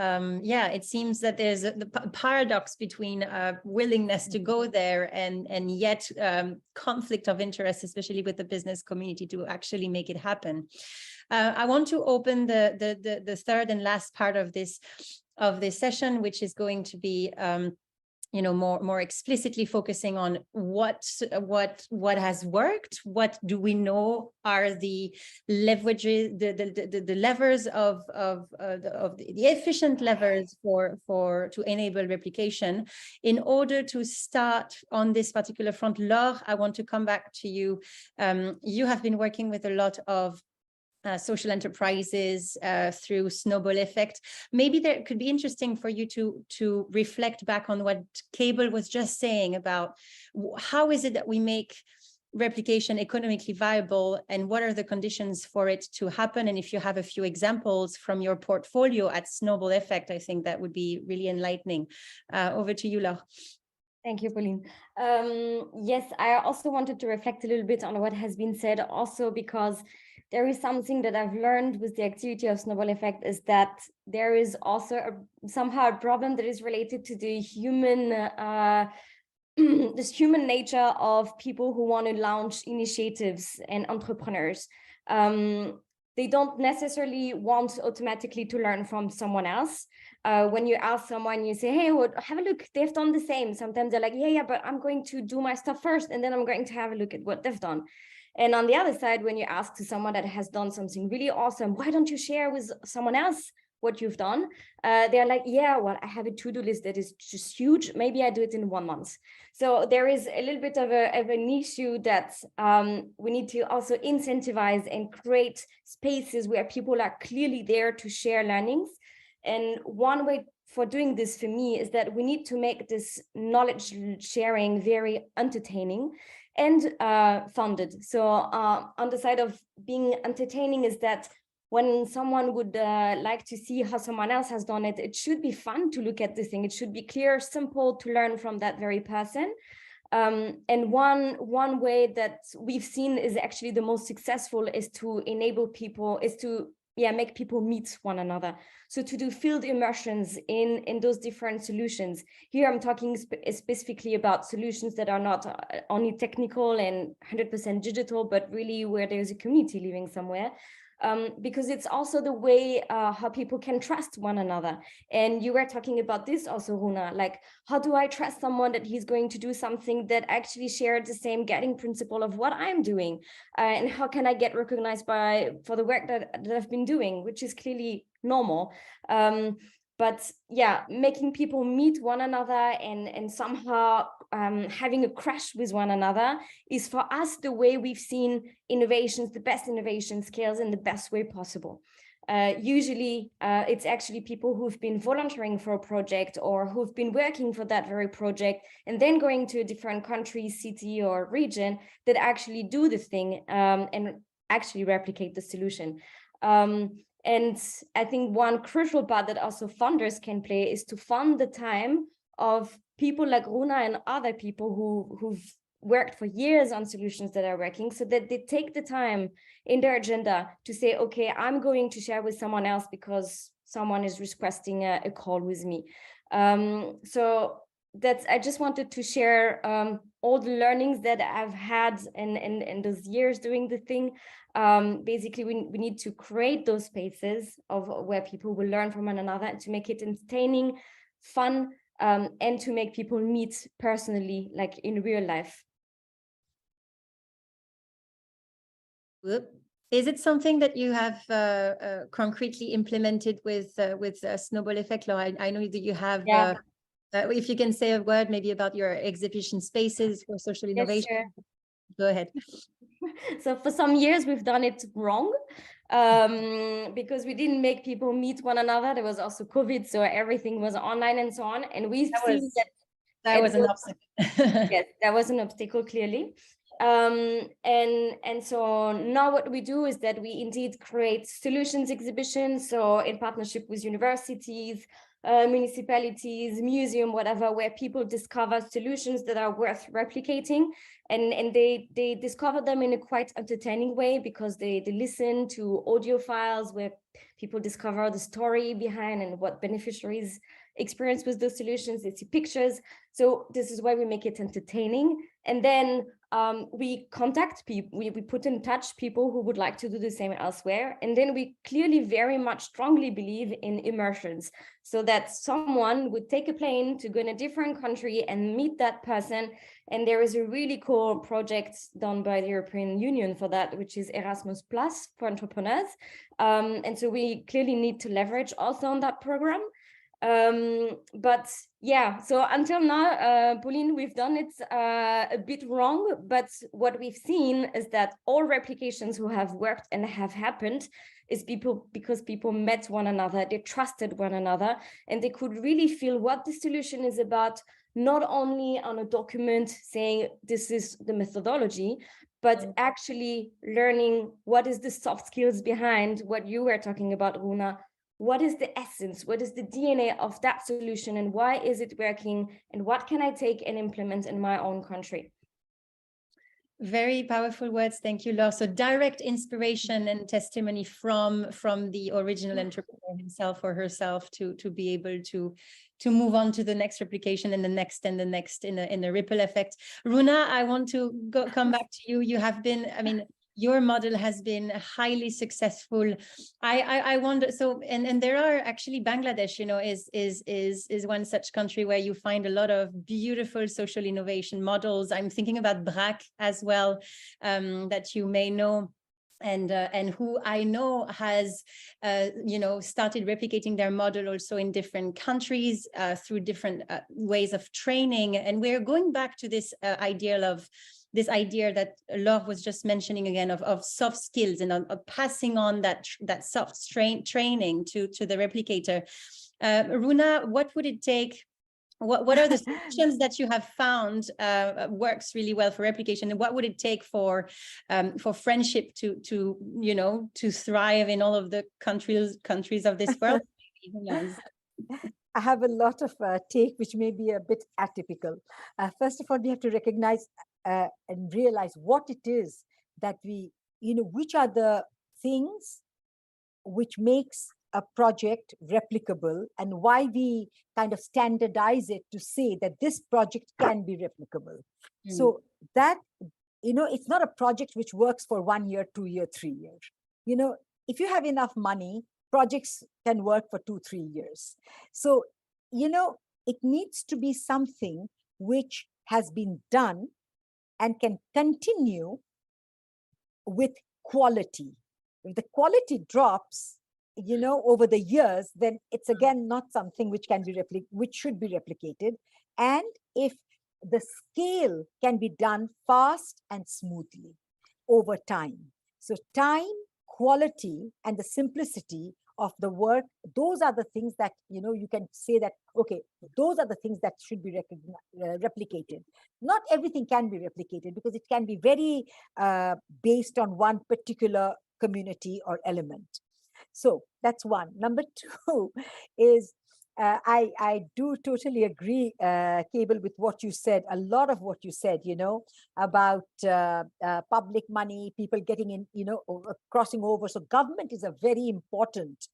Yeah, it seems that there's a paradox between willingness to go there and yet conflict of interest, especially with the business community, to actually make it happen. I want to open the third and last part of this session, which is going to be more explicitly focusing on what has worked, what do we know are the leverages, the levers of the efficient levers to enable replication. In order to start on this particular front, Laure, I want to come back to you. You have been working with a lot of social enterprises through snowball effect. Maybe that could be interesting for you to reflect back on what Cable was just saying about how is it that we make replication economically viable and what are the conditions for it to happen. And if you have a few examples from your portfolio at snowball effect, I think that would be really enlightening. Over to you, Laure. Thank you, Pauline. Yes, I also wanted to reflect a little bit on what has been said, also because there is something that I've learned with the activity of Snowball Effect, is that there is also somehow a problem that is related to the human this human nature of people who want to launch initiatives and entrepreneurs. They don't necessarily want automatically to learn from someone else. When you ask someone, you say, hey, well, have a look, they've done the same. Sometimes they're like, yeah, but I'm going to do my stuff first, and then I'm going to have a look at what they've done. And on the other side, when you ask to someone that has done something really awesome, why don't you share with someone else what you've done? They're like, yeah, well, I have a to-do list that is just huge. Maybe I do it in 1 month. So there is a little bit of an issue that we need to also incentivize and create spaces where people are clearly there to share learnings. And one way for doing this for me is that we need to make this knowledge sharing very entertaining and funded. So on the side of being entertaining is that when someone would like to see how someone else has done it, it should be fun to look at the thing. It should be clear, simple to learn from that very person. And one way that we've seen is actually the most successful is to enable people, is to make people meet one another. So to do field immersions in those different solutions. Here I'm talking specifically about solutions that are not only technical and 100% digital, but really where there's a community living somewhere. Because it's also the way how people can trust one another. And you were talking about this also, Runa, like, how do I trust someone that he's going to do something that actually shared the same guiding principle of what I'm doing? And how can I get recognized for the work that I've been doing, which is clearly normal. But yeah, making people meet one another and somehow having a crash with one another is for us the way we've seen innovations, the best innovation scales in the best way possible. Usually it's actually people who've been volunteering for a project or who've been working for that very project and then going to a different country, city or region that actually do the thing and actually replicate the solution. And I think one crucial part that also funders can play is to fund the time of people like Runa and other people who've worked for years on solutions that are working, so that they take the time in their agenda to say, okay, I'm going to share with someone else because someone is requesting a call with me. So I just wanted to share all the learnings that I've had in those years doing the thing. Basically, we need to create those spaces where people will learn from one another and to make it entertaining, fun, and to make people meet personally, like in real life. Is it something that you have concretely implemented with Snowball Effect? I know that you have, if you can say a word maybe about your exhibition spaces for social innovation. Yes, sure. Go ahead. So for some years we've done it wrong because we didn't make people meet one another. There was also COVID, so everything was online and so on. And we've seen that was an obstacle. Yes, that was an obstacle, clearly. And so now what we do is that we indeed create solutions exhibitions, so in partnership with universities, municipalities, museum, whatever, where people discover solutions that are worth replicating, and they discover them in a quite entertaining way because they listen to audio files where people discover the story behind and what beneficiaries experience with those solutions. They see pictures. So this is why we make it entertaining. And then we contact people, we put in touch people who would like to do the same elsewhere. And then we clearly very much strongly believe in immersions, so that someone would take a plane to go in a different country and meet that person. And there is a really cool project done by the European Union for that, which is Erasmus Plus for entrepreneurs. And so we clearly need to leverage also on that program. But yeah, so until now, Pauline, we've done it a bit wrong, but what we've seen is that all replications who have worked and have happened is because people met one another, they trusted one another, and they could really feel what the solution is about, not only on a document saying this is the methodology, but actually learning what is the soft skills behind what you were talking about, Runa. what is the essence, what is the DNA of that solution, and why is it working, and what can I take and implement in my own country? Very powerful words. Thank you, Laure. So direct inspiration and testimony from the original entrepreneur himself or herself to be able to move on to the next replication and the next and the next in a ripple effect. Runa, I want to come back to you. You have been, I mean, your model has been highly successful. I wonder, so, and there are actually, Bangladesh, you know, is one such country where you find a lot of beautiful social innovation models. I'm thinking about BRAC as well, that you may know. And who I know has, you know, started replicating their model also in different countries through different ways of training. And we're going back to this idea that Laure was just mentioning again of soft skills and of passing on that soft training to the replicator. Runa, what would it take? What are the solutions that you have found works really well for replication, and what would it take for friendship to you know, to thrive in all of the countries of this world? Who knows? I have a lot of take, which may be a bit atypical. First of all, we have to recognize and realize what it is that we, you know, which are the things which makes a project replicable, and why we kind of standardize it to say that this project can be replicable. So that, you know, it's not a project which works for 1 year, 2 year, 3 years. You know, if you have enough money, projects can work for 2-3 years. So, you know, it needs to be something which has been done and can continue with quality. If the quality drops, you know, over the years, then it's again not something which can be which should be replicated. And if the scale can be done fast and smoothly over time. So time, quality, and the simplicity of the work, those are the things that, you know, you can say that, okay, those are the things that should be replicated. Not everything can be replicated because it can be very based on one particular community or element. So that's one. Number two is, I do totally agree, Cable, with what you said, a lot of what you said, you know, about public money, people getting in, you know, crossing over. So government is a very important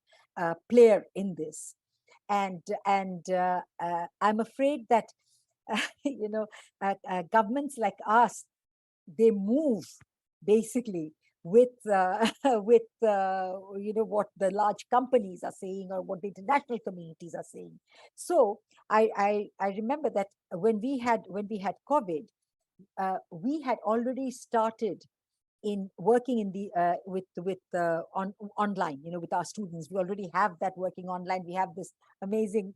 player in this. And I'm afraid that, you know, governments like us, they move basically with with you know, what the large companies are saying or what the international communities are saying. So I remember that when we had COVID, we had already started in working in the online, you know, with our students. We already have that working online. We have this amazing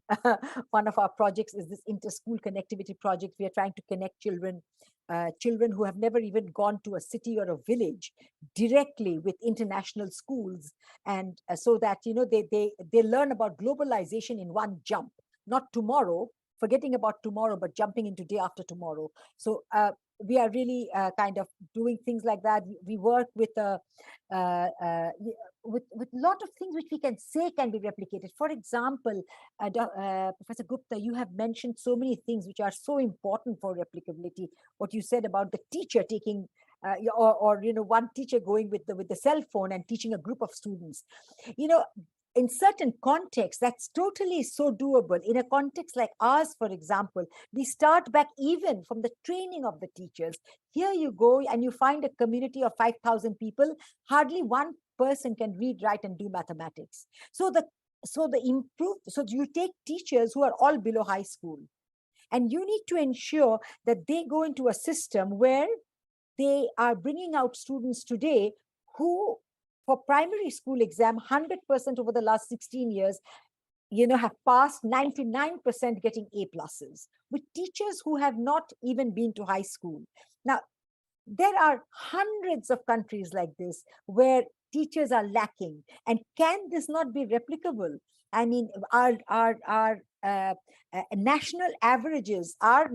one of our projects is this inter-school connectivity project. We are trying to connect children who have never even gone to a city or a village directly with international schools, and so that, you know, they learn about globalization in one jump, not tomorrow, forgetting about tomorrow, but jumping into day after tomorrow. So we are really kind of doing things like that. We work with a lot of things which we can say can be replicated. For example, Professor Gupta, you have mentioned so many things which are so important for replicability. What you said about the teacher taking, or you know, one teacher going with the cell phone and teaching a group of students. You know, in certain contexts, that's totally so doable. In a context like ours, for example, we start back even from the training of the teachers. Here you go and you find a community of 5,000 people. Hardly one person can read, write, and do mathematics. So you take teachers who are all below high school, and you need to ensure that they go into a system where they are bringing out students today who, for primary school exam, 100% over the last 16 years, you know, have passed, 99% getting A+, with teachers who have not even been to high school. Now, there are hundreds of countries like this where teachers are lacking. And can this not be replicable? I mean, our national averages, our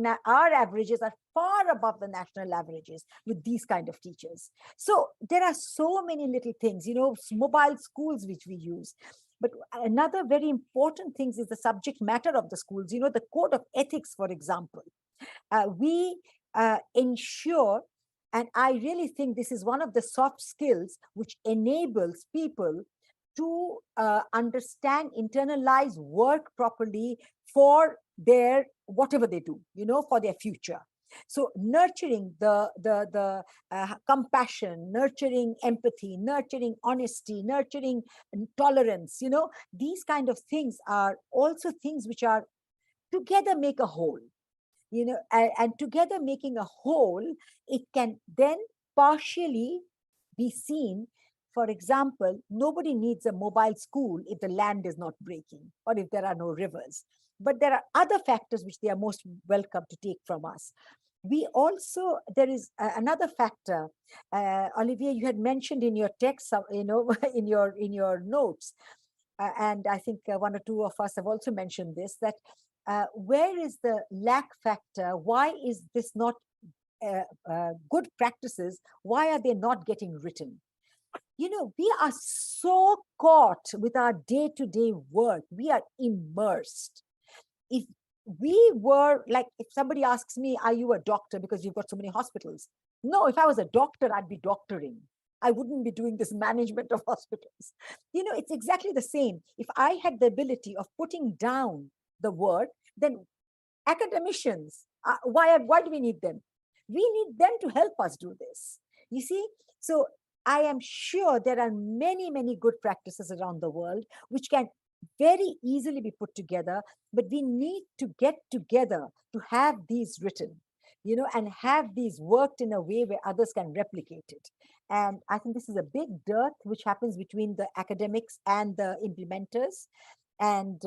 averages are far above the national averages with these kind of teachers. So there are so many little things, you know, mobile schools which we use. But another very important thing is the subject matter of the schools. The code of ethics, for example. We ensure, and I really think this is one of the soft skills which enables people to understand, internalize, work properly for their whatever they do, for their future. So nurturing the compassion, nurturing empathy, nurturing honesty, nurturing tolerance, these kind of things are also things which are together make a whole. And together making a whole, it can then partially be seen. For example, nobody needs a mobile school if the land is not breaking or if there are no rivers. But there are other factors which they are most welcome to take from us. We also, there is another factor, Olivier, you had mentioned in your text, in your notes, and I think one or two of us have also mentioned this, that where is the lack factor? Why is this not good practices? Why are they not getting written? We are so caught with our day-to-day work. We are immersed. If we were like, if somebody asks me, are you a doctor because you've got so many hospitals? No, if I was a doctor, I'd be doctoring. I wouldn't be doing this management of hospitals. It's exactly the same. If I had the ability of putting down the word, then academicians, why do we need them? We need them to help us do this. You see? So I am sure there are many, many good practices around the world which can very easily be put together, but we need to get together to have these written, and have these worked in a way where others can replicate it. And I think this is a big dearth which happens between the academics and the implementers. And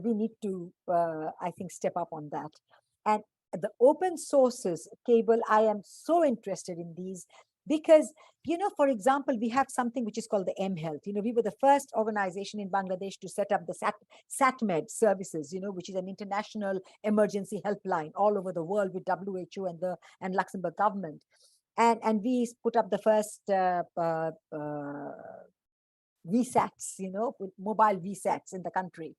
we need to, I think, step up on that. And the open sources, Cable, I am so interested in these because, for example, we have something which is called the mHealth. We were the first organization in Bangladesh to set up the SatMed services, which is an international emergency helpline all over the world with WHO and Luxembourg government. And we put up the first VSATs, with mobile VSATs in the country,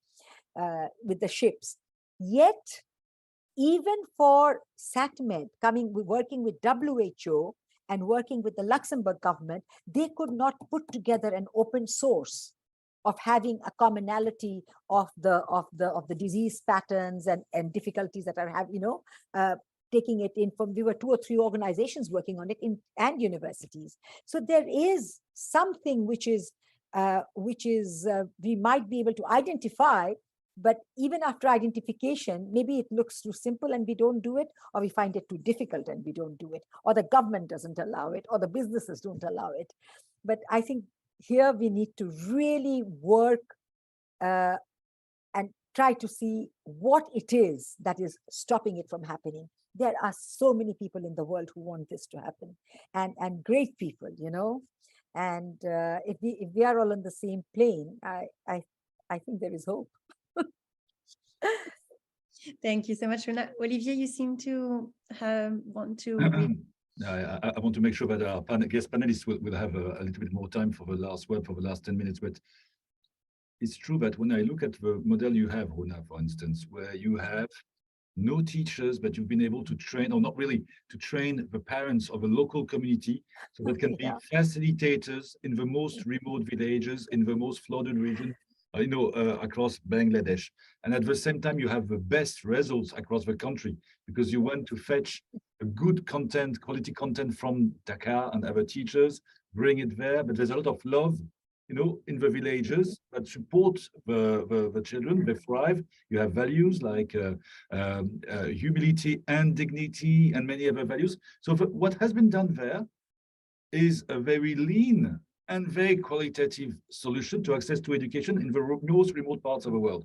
with the ships. Yet, even for SatMed working with WHO and working with the Luxembourg government, they could not put together an open source of having a commonality of the disease patterns and difficulties that are taking it in from. We were 2 or 3 organizations working on it and universities. So there is something which is we might be able to identify, but even after identification, maybe it looks too simple and we don't do it, or we find it too difficult and we don't do it, or the government doesn't allow it, or the businesses don't allow it. But I think here we need to really work and try to see what it is that is stopping it from happening. There are so many people in the world who want this to happen, and great people, And if we are all on the same plane, I think there is hope. Thank you so much, Runa. Olivier, you seem to want to. I want to make sure that our guest panelists will have a little bit more time for the last word, for the last 10 minutes. But it's true that when I look at the model you have, Runa, for instance, where you have no teachers, but you've been able to train, or not really, to train the parents of a local community so that can be facilitators in the most remote villages, in the most flooded region, across Bangladesh. And at the same time, you have the best results across the country because you went to fetch a good content, quality content from Dhaka and other teachers, bring it there. But there's a lot of love, in the villages that support the children. They thrive. You have values like humility and dignity and many other values. So what has been done there is a very lean and very qualitative solution to access to education in the most remote parts of the world.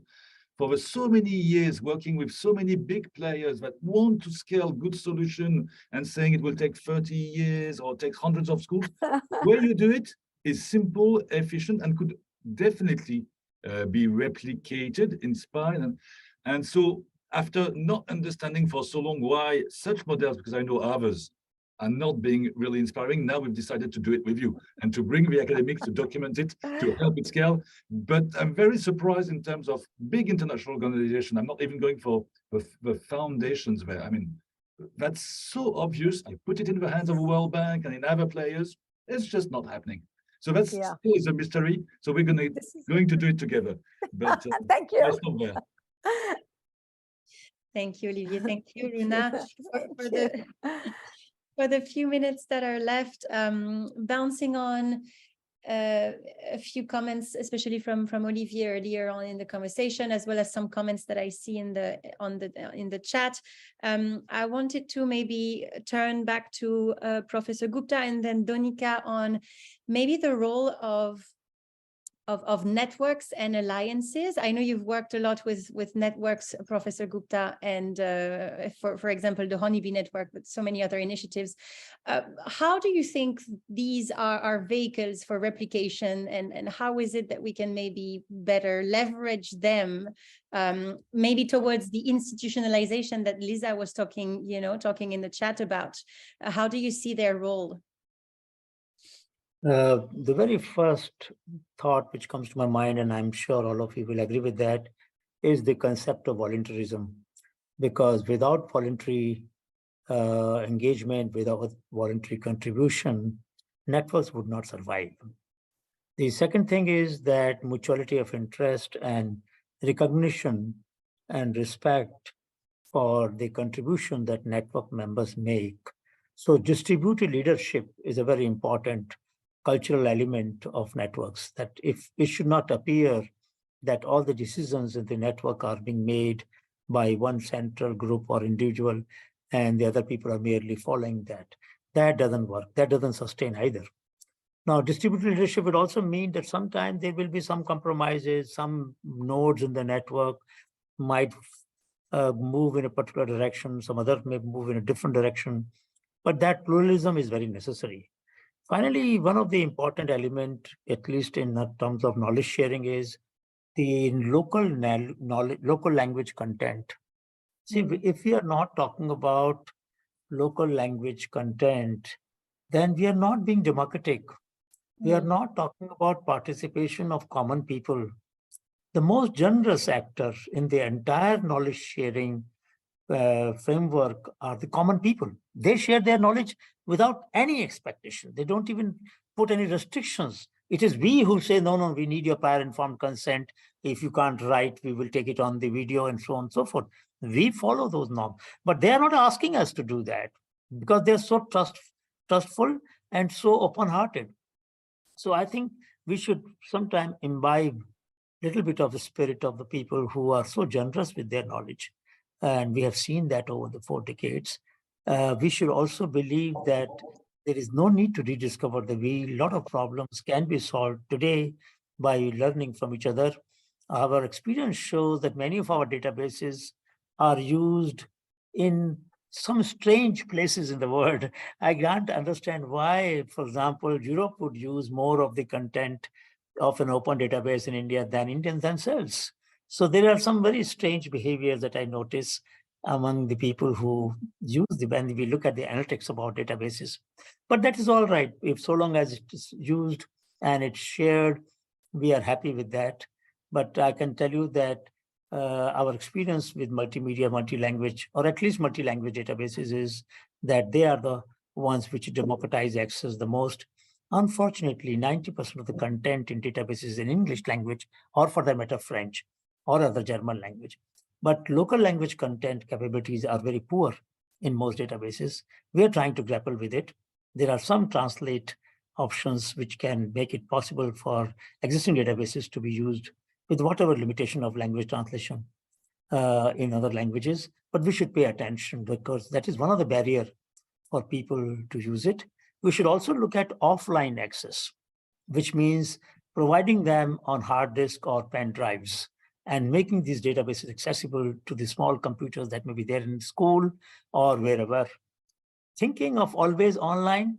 For so many years, working with so many big players that want to scale good solution and saying it will take 30 years or take hundreds of schools, where you do it is simple, efficient, and could definitely be replicated, inspired. And so after not understanding for so long why such models, because I know others, are not being really inspiring. Now we've decided to do it with you and to bring the academics to document it, to help it scale. But I'm very surprised in terms of big international organization. I'm not even going for the foundations there. I mean, that's so obvious. You put it in the hands of a World Bank and in other players, it's just not happening. So that's still is a mystery. So we're going to do it together. But thank you. Let's stop there. Thank you, Olivier. Thank you, Runa, for the few minutes that are left. Bouncing on a few comments, especially from Olivier earlier on in the conversation, as well as some comments that I see in the chat. I wanted to maybe turn back to Professor Gupta and then Donika on maybe the role of networks and alliances. I know you've worked a lot with networks, Professor Gupta, and for example, the Honeybee Network, but so many other initiatives. How do you think these are vehicles for replication, and how is it that we can maybe better leverage them, maybe towards the institutionalization that Lisa was talking in the chat about? How do you see their role? The very first thought which comes to my mind, and I'm sure all of you will agree with that, is the concept of voluntarism. Because without voluntary engagement, without voluntary contribution, networks would not survive. The second thing is that mutuality of interest and recognition and respect for the contribution that network members make. So distributed leadership is a very important cultural element of networks, that if it should not appear that all the decisions in the network are being made by one central group or individual and the other people are merely following that. That doesn't work. That doesn't sustain either. Now, distributed leadership would also mean that sometimes there will be some compromises, some nodes in the network might move in a particular direction, some other may move in a different direction, but that pluralism is very necessary. Finally, one of the important elements, at least in terms of knowledge sharing, is the local language content. See, if we are not talking about local language content, then we are not being democratic. We are not talking about participation of common people. The most generous actor in the entire knowledge sharing framework are the common people. They share their knowledge without any expectation. They don't even put any restrictions. It is we who say, no, we need your prior informed consent. If you can't write, we will take it on the video and so on and so forth. We follow those norms, but they are not asking us to do that because they're so trustful and so open-hearted. So I think we should sometime imbibe a little bit of the spirit of the people who are so generous with their knowledge. And we have seen that over the 4 decades. We should also believe that there is no need to rediscover the wheel. A lot of problems can be solved today by learning from each other. Our experience shows that many of our databases are used in some strange places in the world. I can't understand why, for example, Europe would use more of the content of an open database in India than Indians themselves. So there are some very strange behaviors that I notice among the people who use when we look at the analytics about databases. But that is all right. If so long as it is used and it's shared, we are happy with that. But I can tell you that our experience with multimedia, multi-language, or at least multi-language databases is that they are the ones which democratize access the most. Unfortunately, 90% of the content in databases is in English language, or for that matter, French, or other German language. But local language content capabilities are very poor in most databases. We are trying to grapple with it. There are some translate options which can make it possible for existing databases to be used with whatever limitation of language translation in other languages. But we should pay attention because that is one of the barriers for people to use it. We should also look at offline access, which means providing them on hard disk or pen drives and making these databases accessible to the small computers that may be there in school or wherever. Thinking of always online,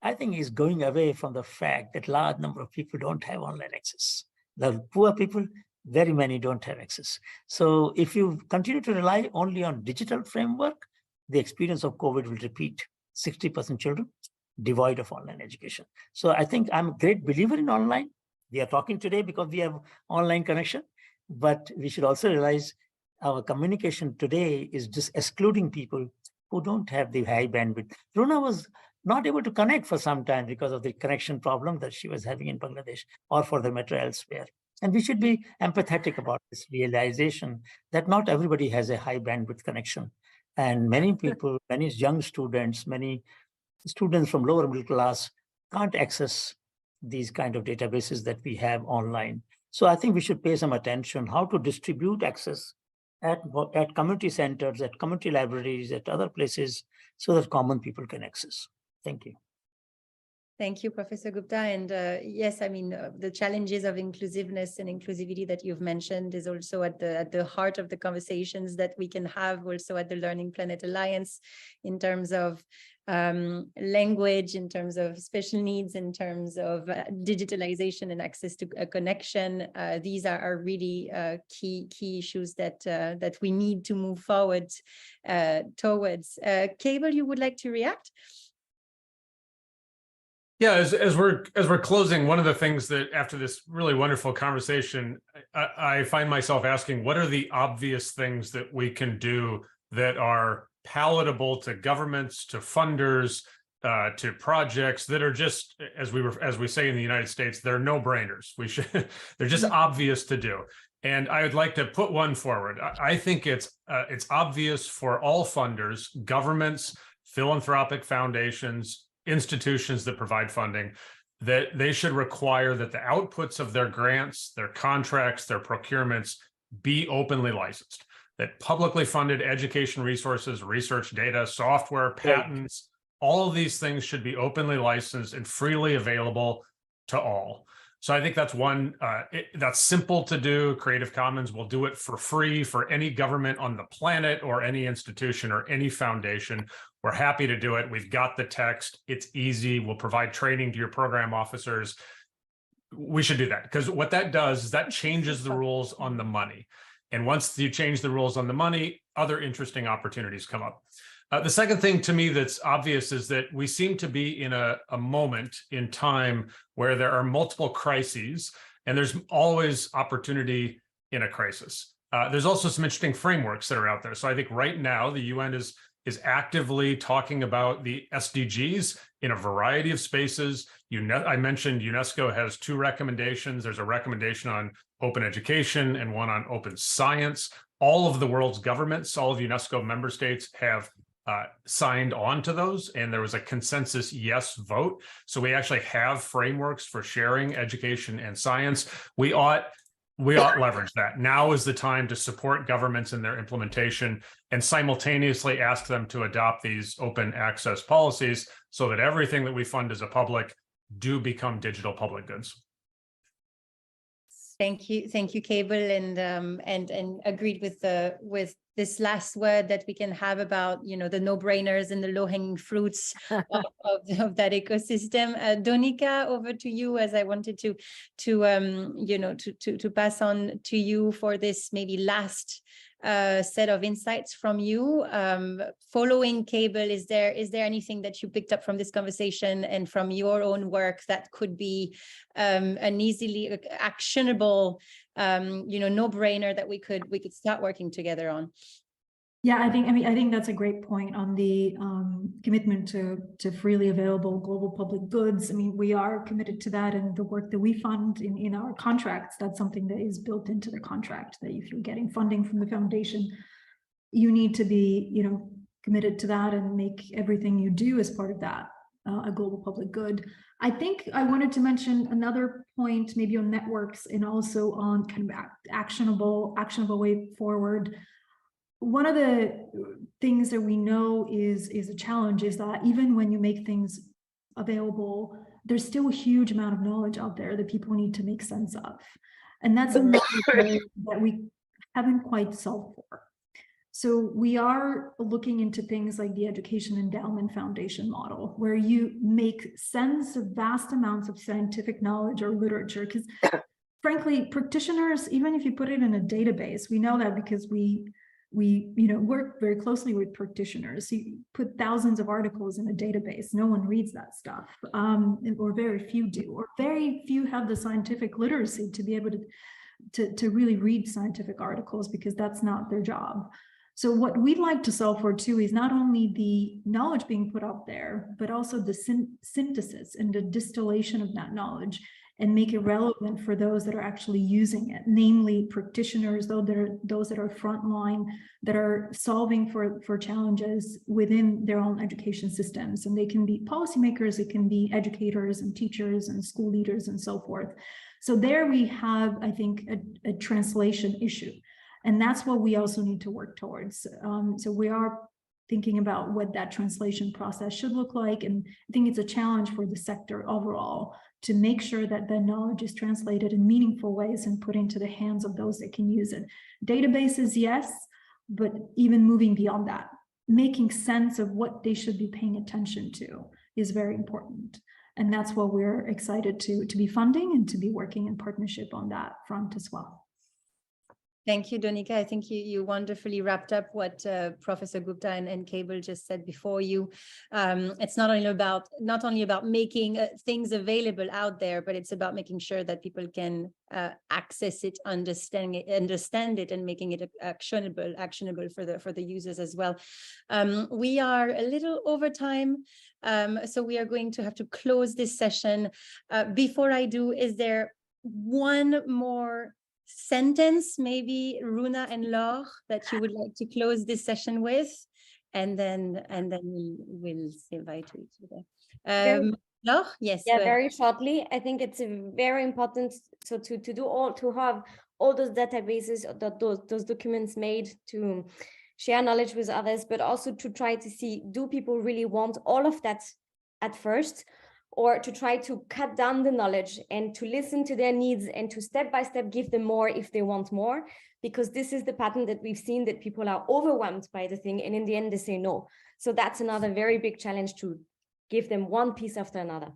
I think is going away from the fact that large number of people don't have online access. The poor people, very many don't have access. So if you continue to rely only on digital framework, the experience of COVID will repeat. 60% children devoid of online education. So I think I'm a great believer in online. We are talking today because we have online connection, but we should also realize our communication today is just excluding people who don't have the high bandwidth. Runa was not able to connect for some time because of the connection problem that she was having in Bangladesh or for the matter elsewhere. And we should be empathetic about this realization that not everybody has a high bandwidth connection. And many people, many young students, many students from lower middle class can't access these kind of databases that we have online. So I think we should pay some attention how to distribute access at community centers, at community libraries, at other places, so that common people can access. Thank you. Thank you, Professor Gupta. And yes, I mean, the challenges of inclusiveness and inclusivity that you've mentioned is also at the heart of the conversations that we can have also at the Learning Planet Alliance in terms of language, in terms of special needs, in terms of digitalization and access to a connection. These are really key issues that we need to move forward towards. Cable, you would like to react? Yeah, as we're closing, one of the things that after this really wonderful conversation, I find myself asking, what are the obvious things that we can do that are palatable to governments, to funders, to projects that are just, as we say in the United States, they're no-brainers. They're just obvious to do. And I would like to put one forward. I think it's obvious for all funders, governments, philanthropic foundations, institutions that provide funding, that they should require that the outputs of their grants, their contracts, their procurements be openly licensed, that publicly funded education resources, research data, software, patents, all of these things should be openly licensed and freely available to all. So I think that's one, that's simple to do. Creative Commons will do it for free for any government on the planet or any institution or any foundation. We're happy to do it. We've got the text. It's easy. We'll provide training to your program officers. We should do that because what that does is that changes the rules on the money. And once you change the rules on the money, other interesting opportunities come up. The second thing to me that's obvious is that we seem to be in a moment in time where there are multiple crises, and there's always opportunity in a crisis. There's also some interesting frameworks that are out there. So I think right now the UN is actively talking about the SDGs in a variety of spaces. I mentioned UNESCO has 2 recommendations. There's a recommendation on open education and one on open science. All of the world's governments, all of UNESCO member states have signed on to those, and there was a consensus yes vote. So we actually have frameworks for sharing education and science. We ought leverage that. Now is the time to support governments in their implementation and simultaneously ask them to adopt these open access policies so that everything that we fund as a public do become digital public goods. Thank you, Cable, and agreed with this last word that we can have about the no-brainers and the low-hanging fruits of that ecosystem. Donika, over to you, as I wanted to pass on to you for this maybe last set of insights from you. Following Cable, is there anything that you picked up from this conversation and from your own work that could be an easily actionable no-brainer that we could start working together on? Yeah, I think that's a great point on the commitment to freely available global public goods. I mean, we are committed to that, and the work that we fund in our contracts, that's something that is built into the contract, that if you're getting funding from the foundation, you need to be, committed to that and make everything you do as part of that a global public good. I think I wanted to mention another point, maybe on networks and also on kind of actionable way forward. One of the things that we know is a challenge is that even when you make things available, there's still a huge amount of knowledge out there that people need to make sense of. And that's another area that we haven't quite solved for. So we are looking into things like the Education Endowment Foundation model, where you make sense of vast amounts of scientific knowledge or literature. Because frankly, practitioners, even if you put it in a database, we know that because we we work very closely with practitioners. So you put thousands of articles in a database. No one reads that stuff, or very few do, or very few have the scientific literacy to be able to really read scientific articles, because that's not their job. So what we'd like to solve for too is not only the knowledge being put out there, but also the synthesis and the distillation of that knowledge, and make it relevant for those that are actually using it, namely practitioners, those that are frontline, that are solving for challenges within their own education systems. And they can be policymakers, it can be educators and teachers and school leaders and so forth. So there we have, I think, a translation issue. And that's what we also need to work towards. So we are thinking about what that translation process should look like. And I think it's a challenge for the sector overall to make sure that the knowledge is translated in meaningful ways and put into the hands of those that can use it. Databases, yes, but even moving beyond that, making sense of what they should be paying attention to is very important. And that's what we're excited to be funding and to be working in partnership on that front as well. Thank you, Donika. I think you wonderfully wrapped up what Professor Gupta and Cable just said before you. It's not only about making things available out there, but it's about making sure that people can access it, understand it, and making it actionable for the users as well. We are a little over time, so we are going to have to close this session. Before I do, is there one more sentence, maybe Runa and Laure, that you would like to close this session with, and then we'll say bye to each other. Laure, yes. Yeah, very shortly. I think it's very important to have all those databases, those documents made, to share knowledge with others, but also to try to see, do people really want all of that at first, or to try to cut down the knowledge and to listen to their needs and to step by step give them more if they want more, because this is the pattern that we've seen, that people are overwhelmed by the thing and in the end they say no. So that's another very big challenge, to give them one piece after another.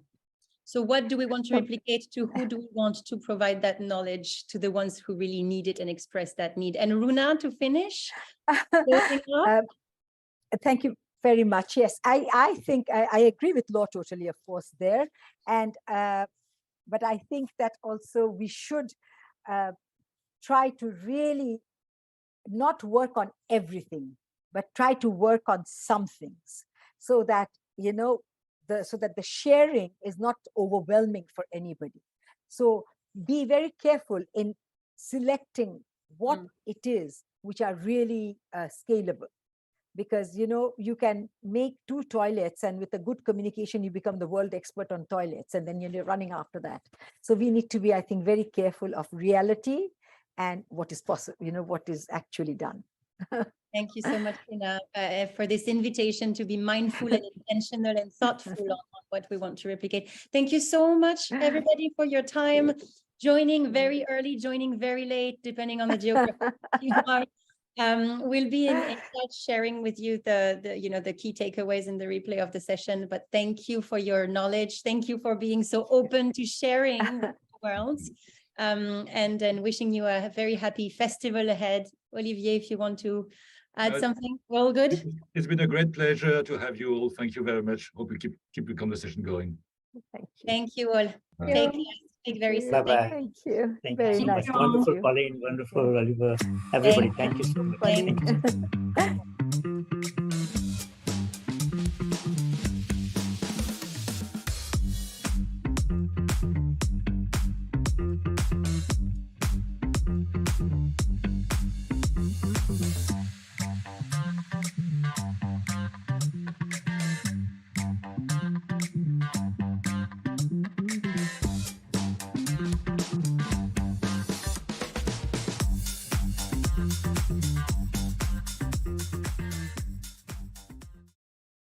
So what do we want to replicate to? Who do we want to provide that knowledge to? The ones who really need it and express that need. And Runa, to finish. Thank you very much. Yes, I think I agree with Laure totally, of course, there. And but I think that also we should try to really not work on everything, but try to work on some things, so that so that the sharing is not overwhelming for anybody. So be very careful in selecting what it is which are really scalable. Because you can make 2 toilets, and with a good communication you become the world expert on toilets, and then you're running after that. So we need to be, I think, very careful of reality and what is possible, what is actually done. Thank you so much, Runa, for this invitation to be mindful and intentional and thoughtful on what we want to replicate. Thank you so much, everybody, for your time, joining very early, joining very late, depending on the geography you are. We'll be in touch, sharing with you the key takeaways in the replay of the session. But thank you for your knowledge. Thank you for being so open to sharing with the world. And then wishing you a very happy festival ahead. Olivier, if you want to add something. Well, good. It's been a great pleasure to have you all. Thank you very much. Hope we keep the conversation going. Thank you. Thank you all. Take care. Speak very soon. Bye-bye. Thank you. Thank Very you so nice. much. Wonderful, Pauline. Wonderful, Oliver. Everybody, thank you so much. Pauline.